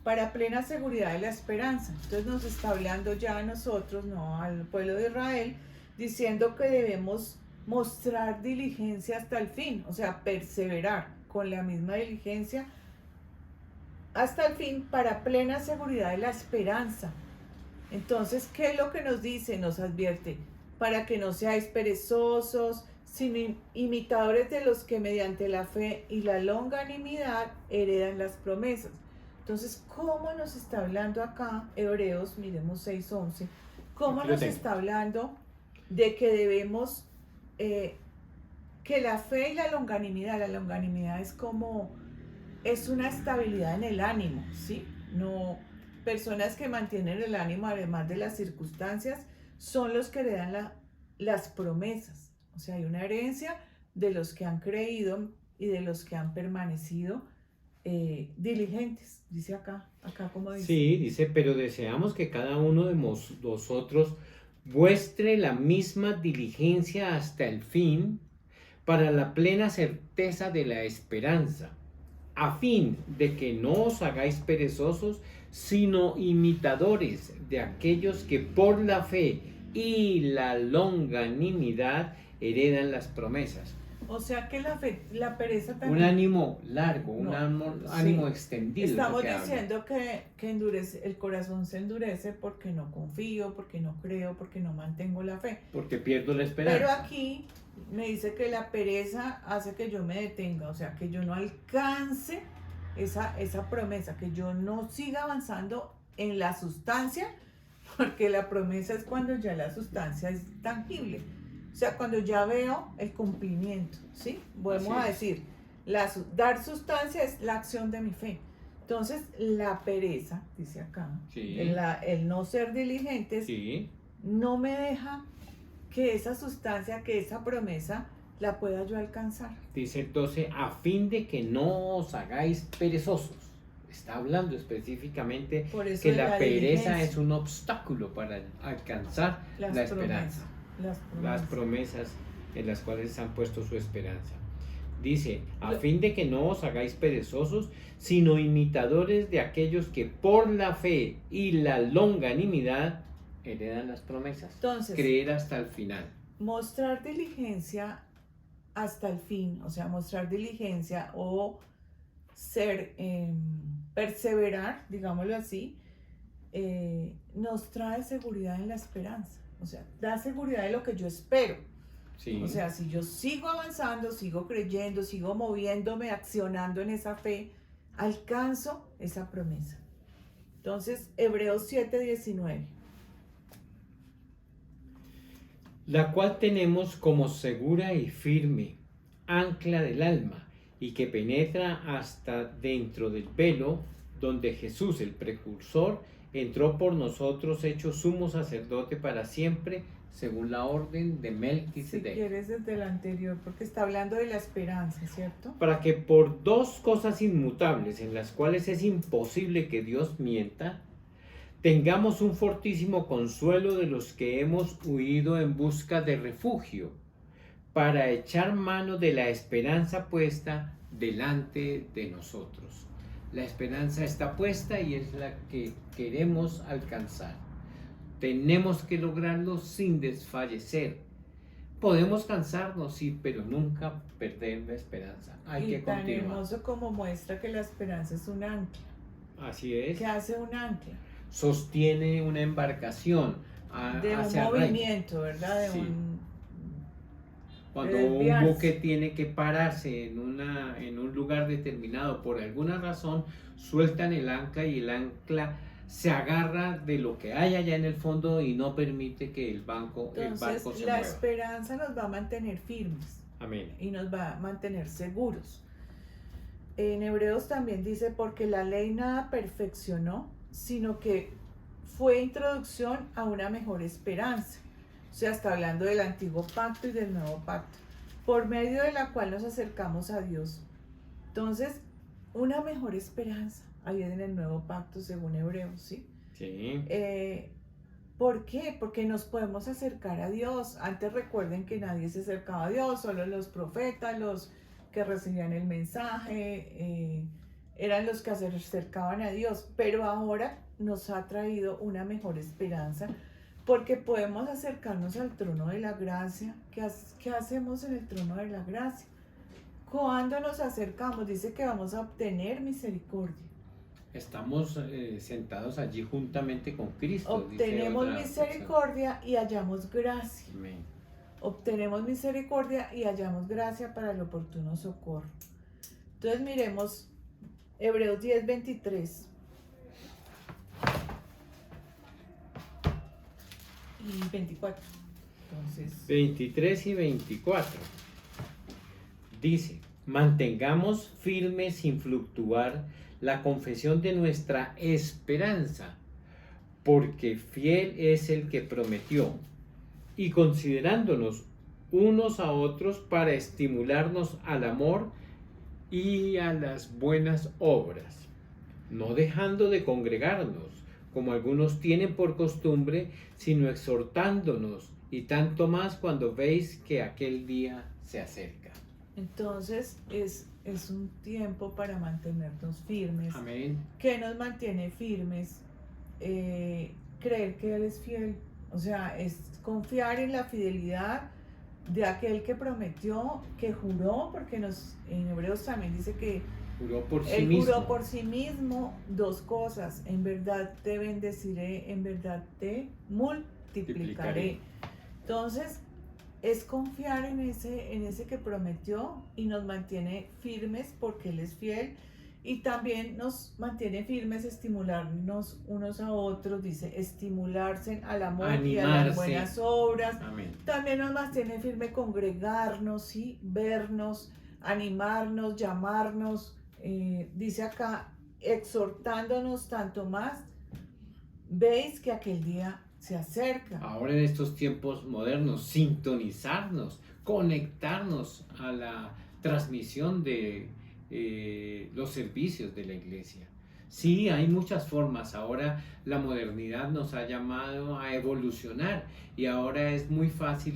para plena seguridad de la esperanza. Entonces nos está hablando ya a nosotros, no al pueblo de Israel, diciendo que debemos mostrar diligencia hasta el fin, o sea, perseverar con la misma diligencia hasta el fin para plena seguridad de la esperanza. Entonces, ¿qué es lo que nos dice? Nos advierte, para que no seáis perezosos, sino imitadores de los que mediante la fe y la longanimidad heredan las promesas. Entonces, ¿cómo nos está hablando acá Hebreos? Miremos 6:11. ¿Cómo nos está hablando de que debemos, que la fe y la longanimidad es como, es una estabilidad en el ánimo, ¿sí? No, personas que mantienen el ánimo además de las circunstancias son los que heredan las promesas. O sea, hay una herencia de los que han creído y de los que han permanecido diligentes, dice acá como dice. Sí, dice, pero deseamos que cada uno de vosotros muestre la misma diligencia hasta el fin para la plena certeza de la esperanza, a fin de que no os hagáis perezosos, sino imitadores de aquellos que por la fe y la longanimidad heredan las promesas. O sea que la pereza también... Un ánimo largo, un ánimo extendido. Estamos diciendo que endurece, el corazón se endurece porque no confío, porque no creo, porque no mantengo la fe. Porque pierdo la esperanza. Pero aquí me dice que la pereza hace que yo me detenga, o sea, que yo no alcance esa promesa, que yo no siga avanzando en la sustancia, porque la promesa es cuando ya la sustancia es tangible. O sea, cuando ya veo el cumplimiento, ¿sí? Volvemos a decir, dar sustancia es la acción de mi fe. Entonces, la pereza, dice acá, sí, el no ser diligentes, sí, no me deja que esa sustancia, que esa promesa, la pueda yo alcanzar. Dice entonces, a fin de que no os hagáis perezosos. Está hablando específicamente que la pereza es un obstáculo para alcanzar la esperanza. Las promesas en las cuales han puesto su esperanza. Dice, a fin de que no os hagáis perezosos, sino imitadores de aquellos que por la fe y la longanimidad heredan las promesas. Entonces, creer hasta el final. Mostrar diligencia hasta el fin, o sea, mostrar diligencia o ser, perseverar, digámoslo así, nos trae seguridad en la esperanza. O sea, da seguridad de lo que yo espero. Sí. O sea, si yo sigo avanzando, sigo creyendo, sigo moviéndome, accionando en esa fe, alcanzo esa promesa. Entonces, Hebreos 7:19. La cual tenemos como segura y firme ancla del alma y que penetra hasta dentro del velo, donde Jesús, el precursor, entró por nosotros hecho sumo sacerdote para siempre, según la orden de Melquisedec. Si quieres desde el anterior, porque está hablando de la esperanza, ¿cierto? Para que por dos cosas inmutables, en las cuales es imposible que Dios mienta, tengamos un fortísimo consuelo de los que hemos huido en busca de refugio, para echar mano de la esperanza puesta delante de nosotros. La esperanza está puesta y es la que queremos alcanzar. Tenemos que lograrlo sin desfallecer. Podemos cansarnos, sí, pero nunca perder la esperanza. Hay que continuar. Y tan hermoso como muestra que la esperanza es un ancla. Así es. ¿Qué hace un ancla? Sostiene una embarcación de un movimiento, ¿verdad? Sí. Cuando un buque tiene que pararse en un lugar determinado, por alguna razón, sueltan el ancla y el ancla se agarra de lo que hay allá en el fondo y no permite que el barco se mueva. La esperanza nos va a mantener firmes. Amén. y nos va a mantener seguros. En Hebreos también dice, porque la ley nada perfeccionó, sino que fue introducción a una mejor esperanza. O sea, está hablando del antiguo pacto y del nuevo pacto, por medio de la cual nos acercamos a Dios. Entonces, una mejor esperanza ahí en el nuevo pacto, según Hebreos, ¿sí? Sí. ¿Por qué? Porque nos podemos acercar a Dios. Antes recuerden que nadie se acercaba a Dios, solo los profetas, los que recibían el mensaje, eran los que se acercaban a Dios. Pero ahora nos ha traído una mejor esperanza, porque podemos acercarnos al trono de la gracia. ¿Qué hacemos en el trono de la gracia? Cuando nos acercamos, dice que vamos a obtener misericordia. Estamos sentados allí juntamente con Cristo. Obtenemos misericordia y hallamos gracia. Amén. Obtenemos misericordia y hallamos gracia para el oportuno socorro. Entonces miremos Hebreos 10, 23. Y 24. Entonces, 23 y 24. Dice, mantengamos firme sin fluctuar la confesión de nuestra esperanza, porque fiel es el que prometió, y considerándonos unos a otros para estimularnos al amor y a las buenas obras, no dejando de congregarnos, como algunos tienen por costumbre, sino exhortándonos, y tanto más cuando veis que aquel día se acerca. entonces es un tiempo para mantenernos firmes. Amén. ¿Qué nos mantiene firmes? Creer que Él es fiel. O sea, es confiar en la fidelidad de aquel que prometió, que juró, porque en Hebreos también dice que Juró por sí Él mismo. juró por sí mismo dos cosas: en verdad te bendeciré, en verdad te multiplicaré. Entonces, es confiar en ese que prometió y nos mantiene firmes porque Él es fiel, y también nos mantiene firmes estimularnos unos a otros, dice, estimularse al amor y a las buenas obras. Amén. También nos mantiene firme congregarnos, ¿sí? Vernos, animarnos, llamarnos, dice acá, exhortándonos tanto más, veis que aquel día se acerca. Ahora en estos tiempos modernos, sintonizarnos, conectarnos a la transmisión de los servicios de la iglesia. Sí, hay muchas formas. Ahora la modernidad nos ha llamado a evolucionar y ahora es muy fácil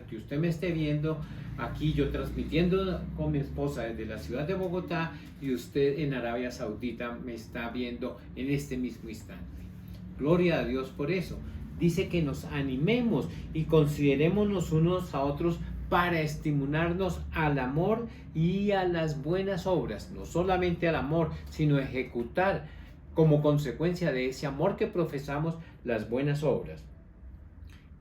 que usted me esté viendo aquí, yo transmitiendo con mi esposa desde la ciudad de Bogotá, y usted en Arabia Saudita me está viendo en este mismo instante. Gloria a Dios por eso. Dice que nos animemos y considerémonos unos a otros para estimularnos al amor y a las buenas obras. No solamente al amor, sino ejecutar como consecuencia de ese amor que profesamos las buenas obras.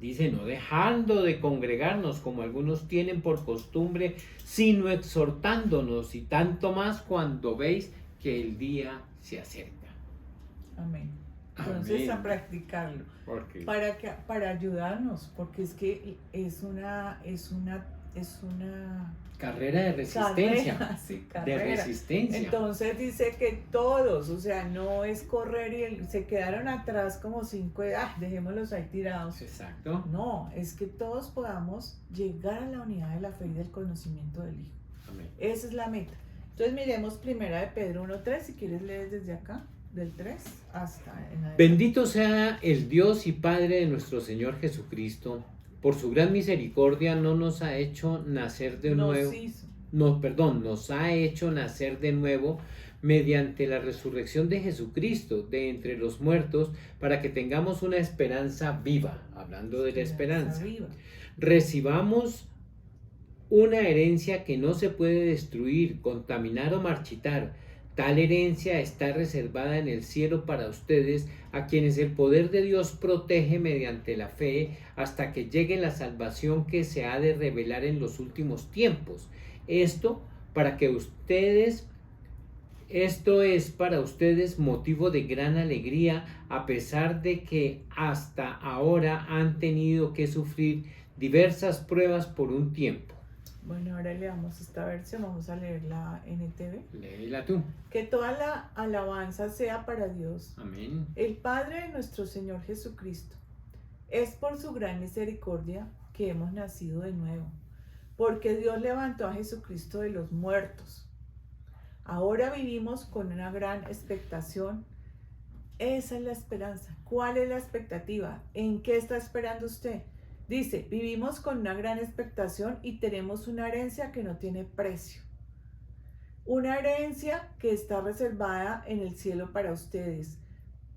Dice, no dejando de congregarnos como algunos tienen por costumbre, sino exhortándonos, y tanto más cuando veis que el día se acerca. Amén. Entonces, Amén. a practicarlo. Para ayudarnos, porque es que es una carrera de resistencia. Carrera. De resistencia. Entonces dice que todos, o sea, no es correr y se quedaron atrás como 5, dejémoslos ahí tirados. Exacto. No, es que todos podamos llegar a la unidad de la fe y del conocimiento del Hijo. Amén. Esa es la meta. Entonces miremos primera de Pedro 1:3, si quieres leer desde acá, del 3 hasta en adelante. Bendito sea el Dios y Padre de nuestro Señor Jesucristo. Por su gran misericordia nos ha hecho nacer de nuevo. Nos ha hecho nacer de nuevo mediante la resurrección de Jesucristo de entre los muertos, para que tengamos una esperanza viva. Hablando de la esperanza. Recibamos una herencia que no se puede destruir, contaminar o marchitar. Tal herencia está reservada en el cielo para ustedes, a quienes el poder de Dios protege mediante la fe hasta que llegue la salvación que se ha de revelar en los últimos tiempos. Esto es para ustedes motivo de gran alegría, a pesar de que hasta ahora han tenido que sufrir diversas pruebas por un tiempo. Bueno, ahora leamos esta versión, vamos a leer la NTV. Léela tú. Que toda la alabanza sea para Dios, Amén. el Padre de nuestro Señor Jesucristo. Es por su gran misericordia que hemos nacido de nuevo, porque Dios levantó a Jesucristo de los muertos. Ahora vivimos con una gran expectación. Esa es la esperanza. ¿Cuál es la expectativa? ¿En qué está esperando usted? Dice, vivimos con una gran expectación y tenemos una herencia que no tiene precio. Una herencia que está reservada en el cielo para ustedes,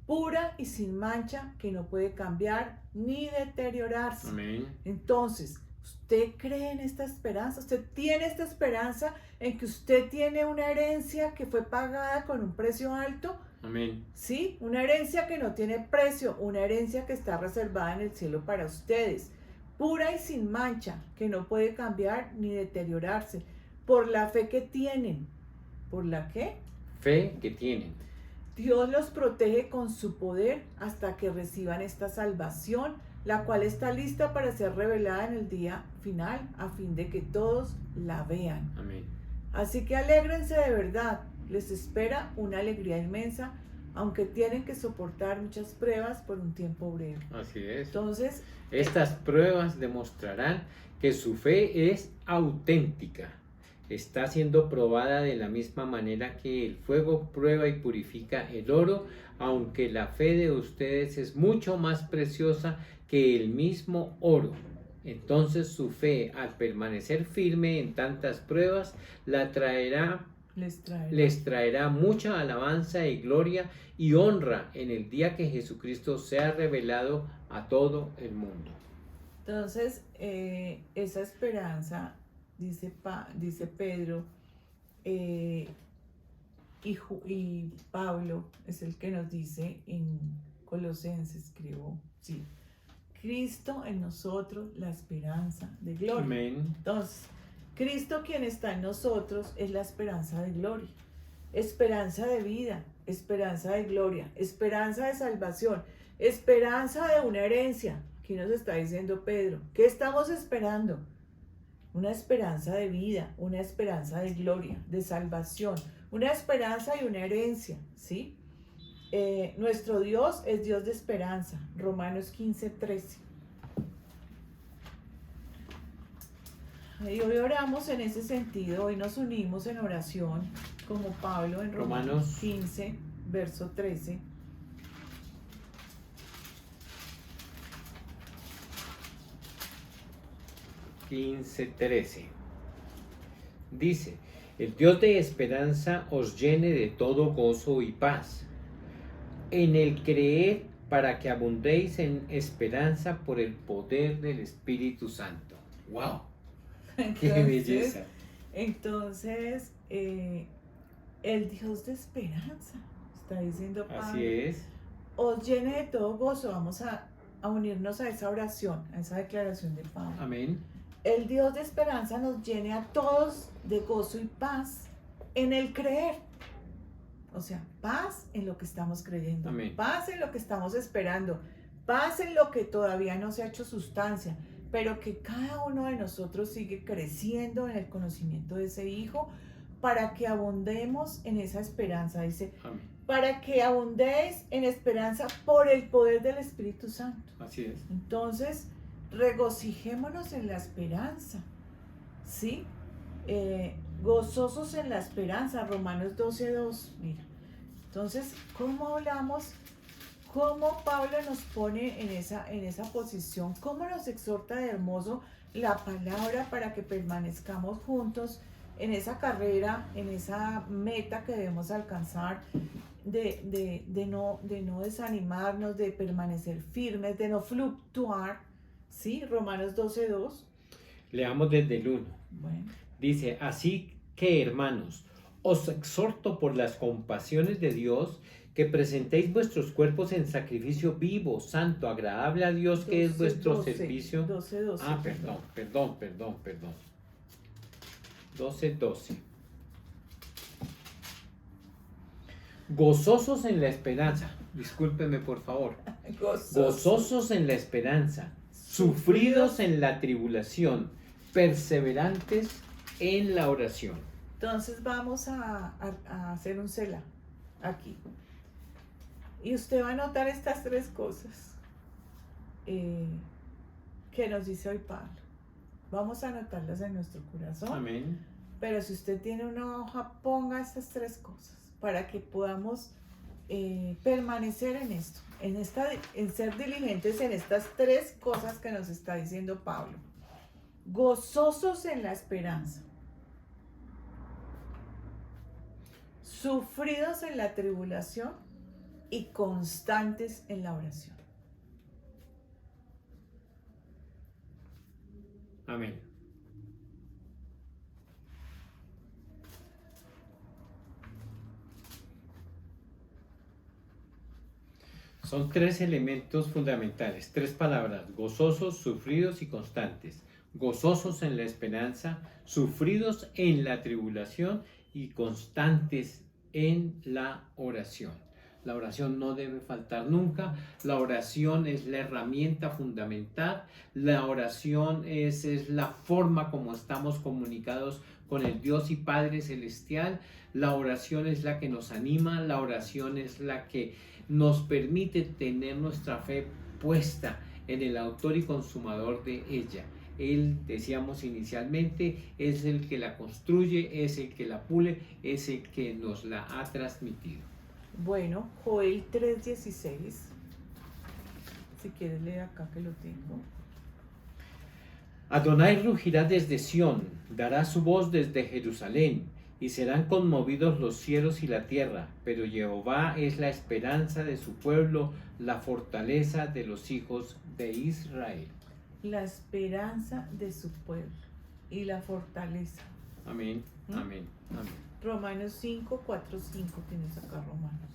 pura y sin mancha, que no puede cambiar ni deteriorarse. Amén. Entonces, ¿usted cree en esta esperanza? ¿Usted tiene esta esperanza en que usted tiene una herencia que fue pagada con un precio alto? Amén. Sí, una herencia que no tiene precio, una herencia que está reservada en el cielo para ustedes, pura y sin mancha, que no puede cambiar ni deteriorarse, por la fe que tienen. ¿Por la qué? Fe que tienen. Dios los protege con su poder hasta que reciban esta salvación, la cual está lista para ser revelada en el día final, a fin de que todos la vean. Amén. Así que alégrense de verdad, les espera una alegría inmensa, aunque tienen que soportar muchas pruebas por un tiempo breve. Así es. Entonces, Estas pruebas demostrarán que su fe es auténtica. Está siendo probada de la misma manera que el fuego prueba y purifica el oro, aunque la fe de ustedes es mucho más preciosa que el mismo oro. Entonces su fe, al permanecer firme en tantas pruebas, les traerá mucha alabanza y gloria y honra en el día que Jesucristo sea revelado a todo el mundo. Entonces, esa esperanza, dice Pedro, y Pablo es el que nos dice en Colosenses, escribo, sí, Cristo en nosotros, la esperanza de gloria. Amén. Entonces, Cristo quien está en nosotros es la esperanza de gloria, esperanza de vida, esperanza de gloria, esperanza de salvación, esperanza de una herencia. Aquí nos está diciendo Pedro, ¿qué estamos esperando? Una esperanza de vida, una esperanza de gloria, de salvación, una esperanza y una herencia, ¿sí? Nuestro Dios es Dios de esperanza, Romanos 15:13. Y hoy oramos en ese sentido, hoy nos unimos en oración como Pablo en Romanos 15, verso 13. Dice, el Dios de esperanza os llene de todo gozo y paz en el creer, para que abundéis en esperanza por el poder del Espíritu Santo. ¡Wow! ¡Qué belleza! Entonces, el Dios de esperanza, está diciendo Pablo. Así es. Os llene de todo gozo. Vamos a unirnos a esa oración, a esa declaración de Pablo. Amén. El Dios de esperanza nos llene a todos de gozo y paz en el creer. O sea, paz en lo que estamos creyendo. Amén. Paz en lo que estamos esperando. Paz en lo que todavía no se ha hecho sustancia. Pero que cada uno de nosotros sigue creciendo en el conocimiento de ese Hijo para que abundemos en esa esperanza. Dice, Amén. Para que abundéis en esperanza por el poder del Espíritu Santo. Así es. Entonces, regocijémonos en la esperanza, ¿sí? Gozosos en la esperanza, Romanos 12:2, mira. Entonces, ¿cómo hablamos? ¿Cómo Pablo nos pone en esa posición? ¿Cómo nos exhorta de hermoso la palabra para que permanezcamos juntos en esa carrera, en esa meta que debemos alcanzar, de no desanimarnos, de permanecer firmes, de no fluctuar? ¿Sí? Romanos 12:2. Leamos desde el 1. Bueno. Dice, así que hermanos, os exhorto por las compasiones de Dios que presentéis vuestros cuerpos en sacrificio vivo, santo, agradable a Dios, que es vuestro servicio. 12:12. Ah, perdón. 12:12. Gozosos en la esperanza. Discúlpeme, por favor. Gozosos en la esperanza, sufridos en la tribulación, perseverantes en la oración. Entonces vamos a hacer un Selah aquí. Y usted va a notar estas tres cosas que nos dice hoy Pablo. Vamos a anotarlas en nuestro corazón. Amén. Pero si usted tiene una hoja, ponga estas tres cosas para que podamos permanecer en esto, en ser diligentes en estas tres cosas que nos está diciendo Pablo. Gozosos en la esperanza, sufridos en la tribulación y constantes en la oración. Amén. Son tres elementos fundamentales, tres palabras: gozosos, sufridos y constantes. Gozosos en la esperanza, sufridos en la tribulación y constantes en la oración. La oración no debe faltar nunca. La oración es la herramienta fundamental. La oración es la forma como estamos comunicados con el Dios y Padre Celestial. La oración es la que nos anima. La oración es la que nos permite tener nuestra fe puesta en el autor y consumador de ella. Él, decíamos inicialmente, es el que la construye, es el que la pule, es el que nos la ha transmitido. Bueno, Joel 3:16. Si quieres leer acá que lo tengo. Adonai rugirá desde Sión, dará su voz desde Jerusalén, y serán conmovidos los cielos y la tierra, pero Jehová es la esperanza de su pueblo, la fortaleza de los hijos de Israel. La esperanza de su pueblo y la fortaleza. Amén, amén, amén. Romanos 5, 4, 5 tienes acá Romanos.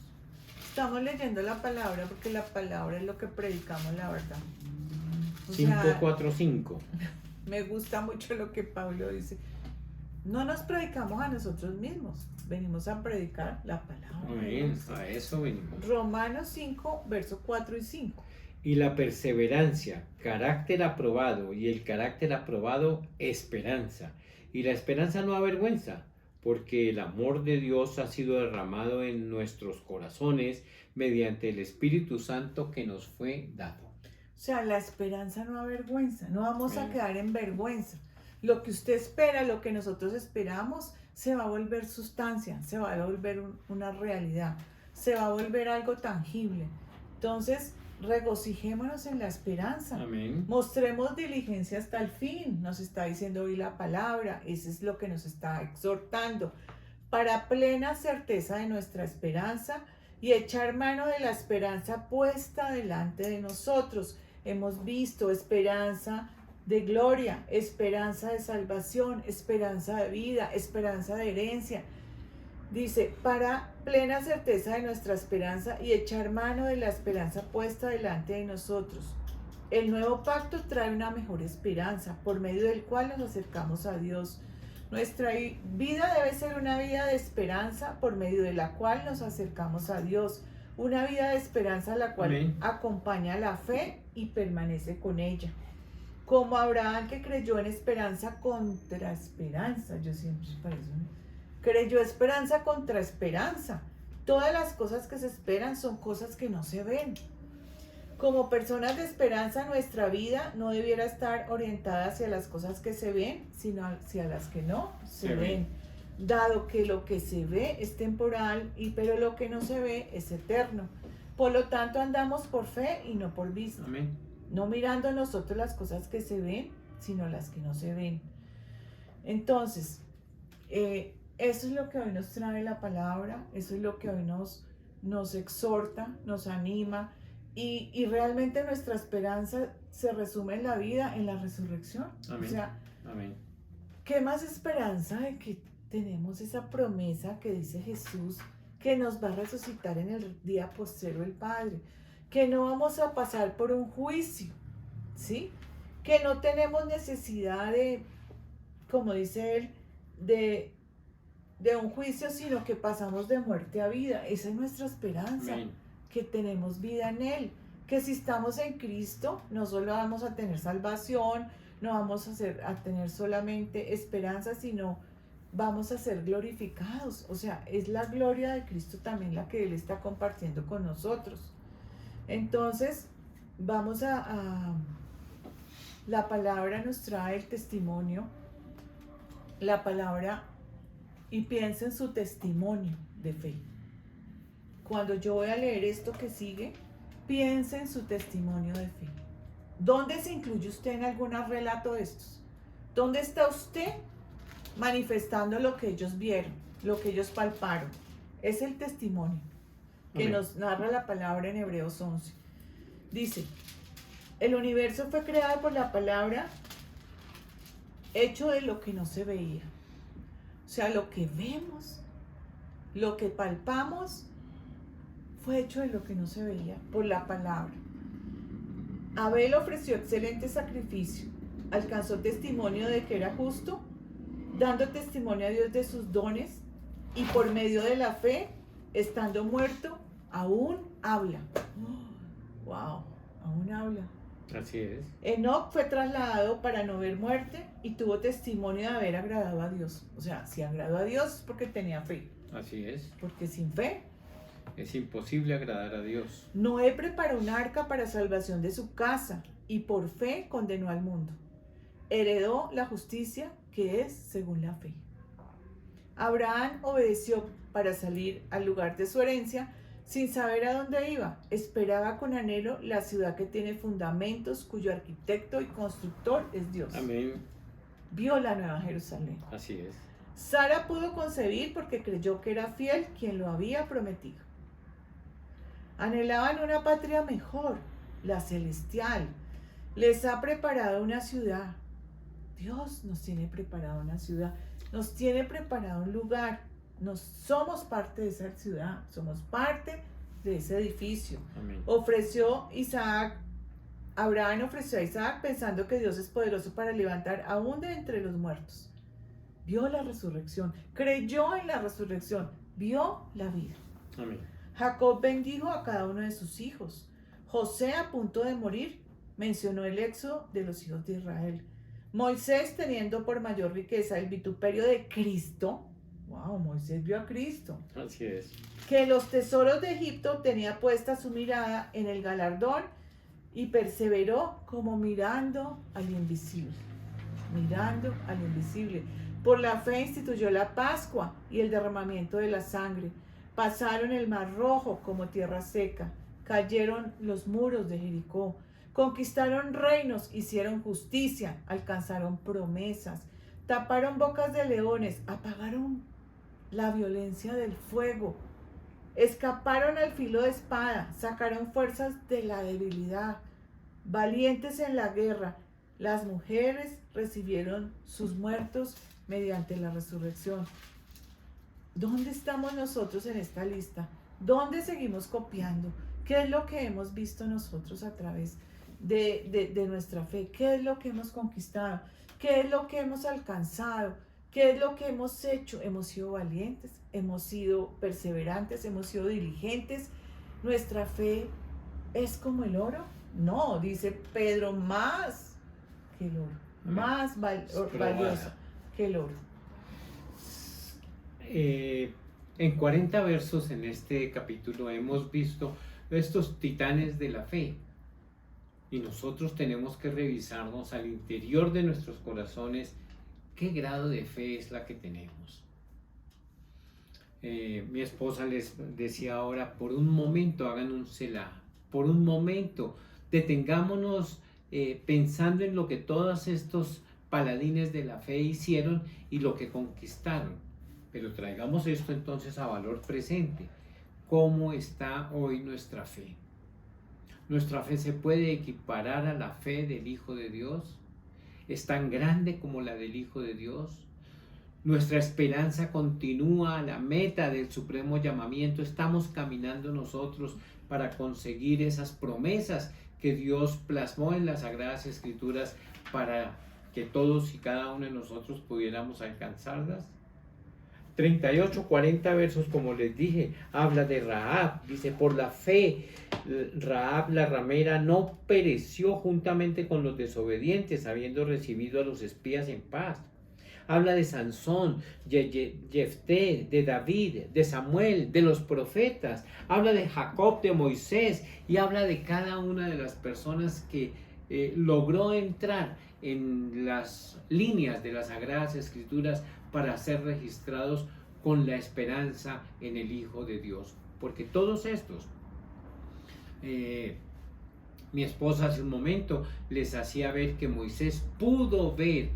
Estamos leyendo la palabra porque la palabra es lo que predicamos, la verdad. 5, 4, 5. Me gusta mucho lo que Pablo dice. No nos predicamos a nosotros mismos, venimos a predicar la palabra. Amén, a eso venimos. Romanos 5, versos 4 y 5. Y la perseverancia, carácter aprobado, y el carácter aprobado, esperanza. Y la esperanza no avergüenza, porque el amor de Dios ha sido derramado en nuestros corazones mediante el Espíritu Santo que nos fue dado. O sea, la esperanza no avergüenza, no vamos a quedar en vergüenza. Lo que usted espera, lo que nosotros esperamos, se va a volver sustancia, se va a volver una realidad, se va a volver algo tangible. Entonces, regocijémonos en la esperanza. Amén. Mostremos diligencia hasta el fin, nos está diciendo hoy la palabra, eso es lo que nos está exhortando, para plena certeza de nuestra esperanza y echar mano de la esperanza puesta delante de nosotros. Hemos visto esperanza de gloria, esperanza de salvación, esperanza de vida, esperanza de herencia. Dice, para plena certeza de nuestra esperanza y echar mano de la esperanza puesta delante de nosotros. El nuevo pacto trae una mejor esperanza, por medio del cual nos acercamos a Dios. Nuestra vida debe ser una vida de esperanza, por medio de la cual nos acercamos a Dios. Una vida de esperanza la cual Amén. acompaña la fe y permanece con ella. Como Abraham, que creyó en esperanza contra esperanza. Yo siempre para eso, ¿no? Creyó esperanza contra esperanza. Todas las cosas que se esperan son cosas que no se ven. Como personas de esperanza, nuestra vida no debiera estar orientada hacia las cosas que se ven, sino hacia las que no se ven. Dado que lo que se ve es temporal, pero lo que no se ve es eterno. Por lo tanto, andamos por fe y no por vista. Amén. No mirando nosotros las cosas que se ven, sino las que no se ven. Entonces, eso es lo que hoy nos trae la palabra, eso es lo que hoy nos exhorta, nos anima, y realmente nuestra esperanza se resume en la vida, en la resurrección. Amén. O sea, Amén. ¿qué más esperanza de que tenemos esa promesa que dice Jesús, que nos va a resucitar en el día postrero el Padre? Que no vamos a pasar por un juicio, ¿sí? Que no tenemos necesidad de, como dice él, de un juicio, sino que pasamos de muerte a vida. Esa es nuestra esperanza. Amén. Que tenemos vida en Él, que si estamos en Cristo, no solo vamos a tener salvación, no vamos a tener solamente esperanza, sino vamos a ser glorificados. O sea, es la gloria de Cristo también la que Él está compartiendo con nosotros. Entonces, vamos la palabra nos trae el testimonio, la palabra, y piensa en su testimonio de fe. Cuando yo voy a leer esto que sigue, piensa en su testimonio de fe. ¿Dónde se incluye usted en algún relato de estos? ¿Dónde está usted manifestando lo que ellos vieron, lo que ellos palparon? Es el testimonio que nos narra la palabra en Hebreos 11. Dice, el universo fue creado por la palabra, hecho de lo que no se veía. O sea, lo que vemos, lo que palpamos, fue hecho de lo que no se veía, por la palabra. Abel ofreció excelente sacrificio, alcanzó testimonio de que era justo, dando testimonio a Dios de sus dones, y por medio de la fe, estando muerto, aún habla. ¡Wow! Aún habla. Así es. Enoc fue trasladado para no ver muerte y tuvo testimonio de haber agradado a Dios. O sea, si agradó a Dios es porque tenía fe. Así es. Porque sin fe es imposible agradar a Dios. Noé preparó un arca para salvación de su casa y por fe condenó al mundo. Heredó la justicia que es según la fe. Abraham obedeció para salir al lugar de su herencia sin saber a dónde iba. Esperaba con anhelo la ciudad que tiene fundamentos, cuyo arquitecto y constructor es Dios. Amén. Vio la nueva Jerusalén. Así es. Sara pudo concebir porque creyó que era fiel quien lo había prometido. Anhelaban una patria mejor, la celestial. Les ha preparado una ciudad. Dios nos tiene preparado una ciudad. Nos tiene preparado un lugar. Somos parte de esa ciudad. Somos parte de ese edificio. Amén. Abraham ofreció a Isaac pensando que Dios es poderoso para levantar aún de entre los muertos. Vio la resurrección. Creyó en la resurrección. Vio la vida. Amén. Jacob bendijo a cada uno de sus hijos. José, a punto de morir, mencionó el éxodo de los hijos de Israel. Moisés, teniendo por mayor riqueza el vituperio de Cristo. Wow, Moisés vio a Cristo. Así es. Que los tesoros de Egipto, tenía puesta su mirada en el galardón y perseveró como mirando al invisible. Mirando al invisible. Por la fe instituyó la Pascua y el derramamiento de la sangre. Pasaron el Mar Rojo como tierra seca. Cayeron los muros de Jericó. Conquistaron reinos, hicieron justicia, alcanzaron promesas. Taparon bocas de leones, apagaron la violencia del fuego. Escaparon al filo de espada, sacaron fuerzas de la debilidad. Valientes en la guerra, las mujeres recibieron sus muertos mediante la resurrección. ¿Dónde estamos nosotros en esta lista? ¿Dónde seguimos copiando? ¿Qué es lo que hemos visto nosotros a través de nuestra fe? ¿Qué es lo que hemos conquistado? ¿Qué es lo que hemos alcanzado? ¿Qué es lo que hemos hecho? Hemos sido valientes, hemos sido perseverantes, hemos sido diligentes. ¿Nuestra fe es como el oro? No, dice Pedro, más que el oro, más valiosa que el oro. En 40 versos en este capítulo hemos visto estos titanes de la fe y nosotros tenemos que revisarnos al interior de nuestros corazones qué grado de fe es la que tenemos. Mi esposa les decía ahora, por un momento hagan un selah, por un momento detengámonos pensando en lo que todos estos paladines de la fe hicieron y lo que conquistaron. Pero traigamos esto entonces a valor presente. ¿Cómo está hoy nuestra fe? ¿Nuestra fe se puede equiparar a la fe del Hijo de Dios? ¿Es tan grande como la del Hijo de Dios? ¿Nuestra esperanza continúa a la meta del supremo llamamiento? ¿Estamos caminando nosotros para conseguir esas promesas que Dios plasmó en las Sagradas Escrituras para que todos y cada uno de nosotros pudiéramos alcanzarlas? 38, 40 versos, como les dije, habla de Rahab. Dice, por la fe, Rahab la ramera no pereció juntamente con los desobedientes, habiendo recibido a los espías en paz. Habla de Sansón, de Jefté, de David, de Samuel, de los profetas. Habla de Jacob, de Moisés, y habla de cada una de las personas que logró entrar en las líneas de las Sagradas Escrituras para ser registrados con la esperanza en el Hijo de Dios. Porque todos estos, mi esposa hace un momento les hacía ver que Moisés pudo ver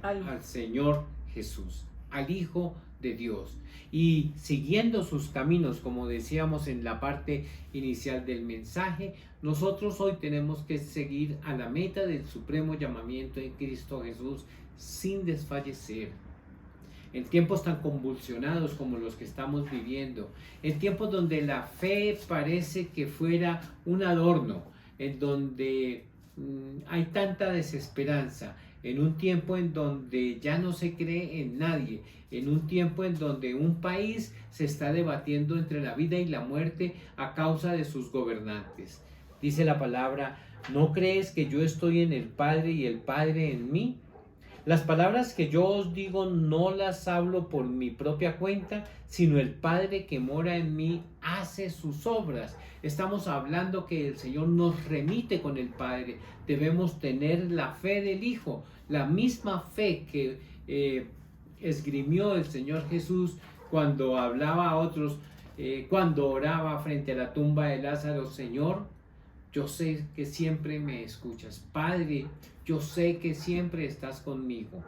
al Señor Jesús, al Hijo de Dios. Y siguiendo sus caminos, como decíamos en la parte inicial del mensaje, nosotros hoy tenemos que seguir a la meta del supremo llamamiento en Cristo Jesús sin desfallecer. En tiempos tan convulsionados como los que estamos viviendo, en tiempos donde la fe parece que fuera un adorno, en donde hay tanta desesperanza, en un tiempo en donde ya no se cree en nadie, en un tiempo en donde un país se está debatiendo entre la vida y la muerte a causa de sus gobernantes. Dice la palabra, ¿no crees que yo estoy en el Padre y el Padre en mí? Las palabras que yo os digo no las hablo por mi propia cuenta, sino el Padre que mora en mí hace sus obras. Estamos hablando que el Señor nos remite con el Padre. Debemos tener la fe del Hijo, la misma fe que esgrimió el Señor Jesús cuando hablaba a otros, cuando oraba frente a la tumba de Lázaro. Señor, yo sé que siempre me escuchas. Padre, yo sé que siempre estás conmigo.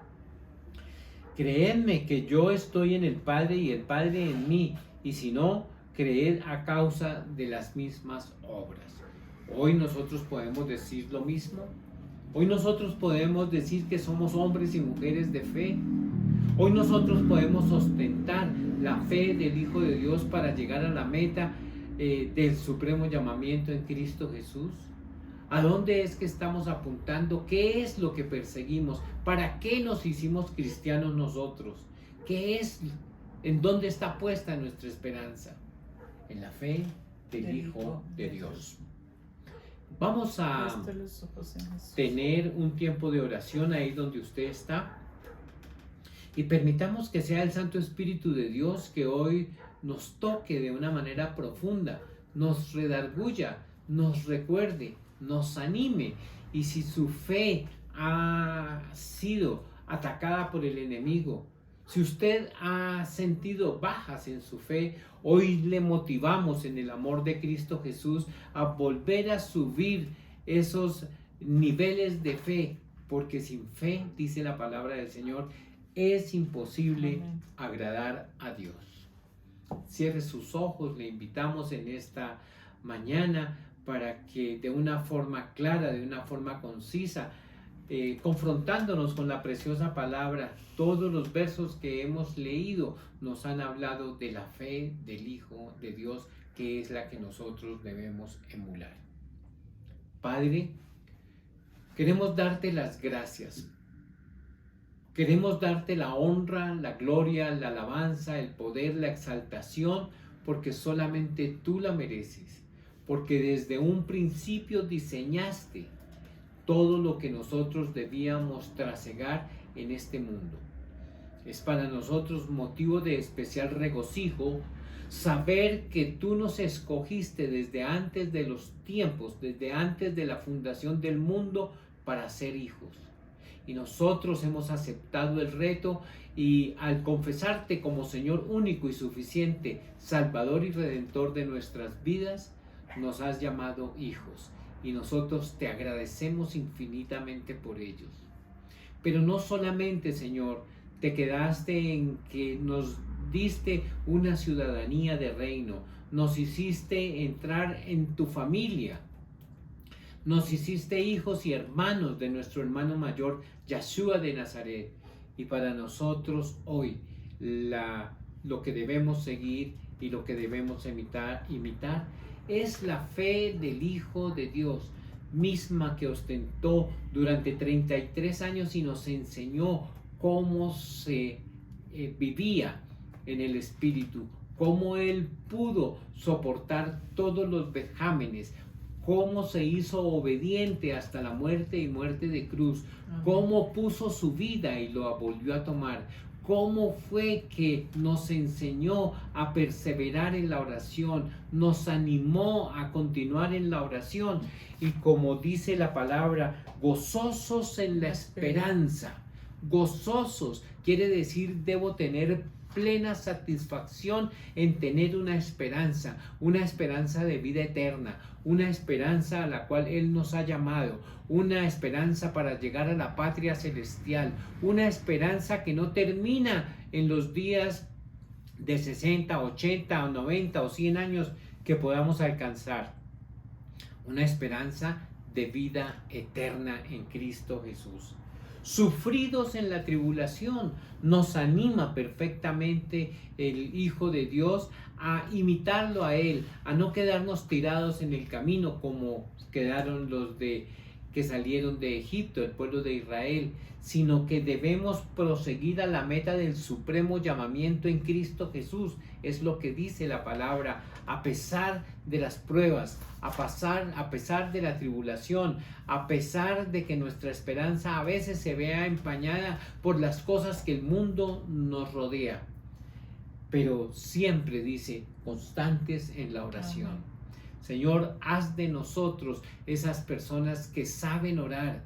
Creedme que yo estoy en el Padre y el Padre en mí, y si no, creed a causa de las mismas obras. Hoy nosotros podemos decir lo mismo. Hoy nosotros podemos decir que somos hombres y mujeres de fe. Hoy nosotros podemos ostentar la fe del Hijo de Dios para llegar a la meta del supremo llamamiento en Cristo Jesús. ¿A dónde es que estamos apuntando? ¿Qué es lo que perseguimos? ¿Para qué nos hicimos cristianos nosotros? ¿Qué es? ¿En dónde está puesta nuestra esperanza? En la fe del Hijo de Dios. Vamos a tener un tiempo de oración ahí donde usted está. Y permitamos que sea el Santo Espíritu de Dios que hoy nos toque de una manera profunda, nos redarguya, nos recuerde, nos anime. Y si su fe ha sido atacada por el enemigo, si usted ha sentido bajas en su fe, hoy le motivamos en el amor de Cristo Jesús a volver a subir esos niveles de fe, porque sin fe, dice la palabra del Señor, es imposible agradar a Dios. Cierre sus ojos, le invitamos en esta mañana para que de una forma clara, de una forma concisa, confrontándonos con la preciosa palabra, todos los versos que hemos leído nos han hablado de la fe del Hijo de Dios, que es la que nosotros debemos emular. Padre, queremos darte las gracias. Queremos darte la honra, la gloria, la alabanza, el poder, la exaltación, porque solamente tú la mereces, porque desde un principio diseñaste todo lo que nosotros debíamos trasegar en este mundo. Es para nosotros motivo de especial regocijo saber que tú nos escogiste desde antes de los tiempos, desde antes de la fundación del mundo, para ser hijos. Y nosotros hemos aceptado el reto y al confesarte como Señor único y suficiente, Salvador y Redentor de nuestras vidas, nos has llamado hijos y nosotros te agradecemos infinitamente por ellos. Pero no solamente, Señor, te quedaste en que nos diste una ciudadanía de reino, nos hiciste entrar en tu familia, nos hiciste hijos y hermanos de nuestro hermano mayor, Yeshua de Nazaret. Y para nosotros hoy, lo que debemos seguir y lo que debemos imitar es la fe del Hijo de Dios, misma que ostentó durante 33 años y nos enseñó cómo se vivía en el Espíritu, cómo Él pudo soportar todos los vejámenes, cómo se hizo obediente hasta la muerte y muerte de cruz, cómo puso su vida y lo volvió a tomar, cómo fue que nos enseñó a perseverar en la oración, nos animó a continuar en la oración y como dice la palabra, gozosos en la esperanza. Gozosos quiere decir debo tener plena satisfacción en tener una esperanza de vida eterna, una esperanza a la cual Él nos ha llamado, una esperanza para llegar a la patria celestial, una esperanza que no termina en los días de 60, 80 o 90 o 100 años que podamos alcanzar, una esperanza de vida eterna en Cristo Jesús. Sufridos en la tribulación, nos anima perfectamente el Hijo de Dios a imitarlo a Él, a no quedarnos tirados en el camino como quedaron los que salieron de Egipto, el pueblo de Israel, sino que debemos proseguir a la meta del supremo llamamiento en Cristo Jesús. Es lo que dice la palabra, a pesar de las pruebas, a pesar de la tribulación, a pesar de que nuestra esperanza a veces se vea empañada por las cosas que el mundo nos rodea. Pero siempre dice, constantes en la oración. Amén. Señor, haz de nosotros esas personas que saben orar,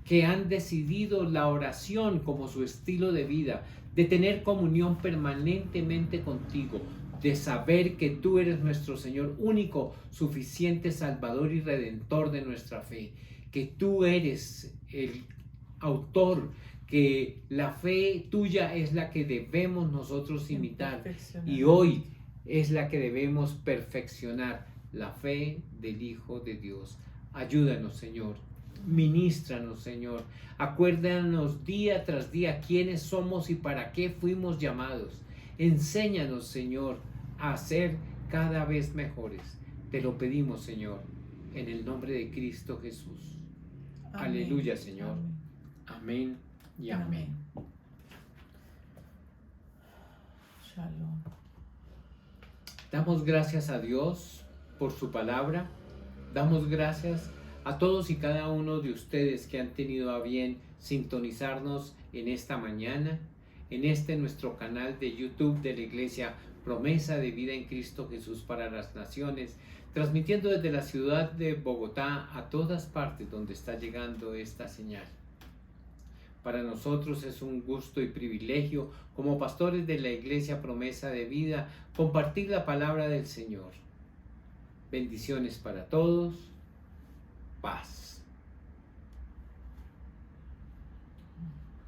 que han decidido la oración como su estilo de vida, de tener comunión permanentemente contigo, de saber que tú eres nuestro Señor único, suficiente Salvador y Redentor de nuestra fe, que tú eres el autor, que la fe tuya es la que debemos nosotros imitar y hoy es la que debemos perfeccionar, la fe del Hijo de Dios. Ayúdanos, Señor. Ministranos, Señor. Acuérdanos día tras día quiénes somos y para qué fuimos llamados. Enséñanos, Señor, a ser cada vez mejores. Te lo pedimos, Señor, en el nombre de Cristo Jesús. Amén. Aleluya, Señor. Amén, y amén. Shalom. Damos gracias a Dios por su palabra. Damos gracias a todos y cada uno de ustedes que han tenido a bien sintonizarnos en esta mañana, en nuestro canal de YouTube de la Iglesia Promesa de Vida en Cristo Jesús para las Naciones, transmitiendo desde la ciudad de Bogotá a todas partes donde está llegando esta señal. Para nosotros es un gusto y privilegio, como pastores de la Iglesia Promesa de Vida, compartir la palabra del Señor. Bendiciones para todos. Paz.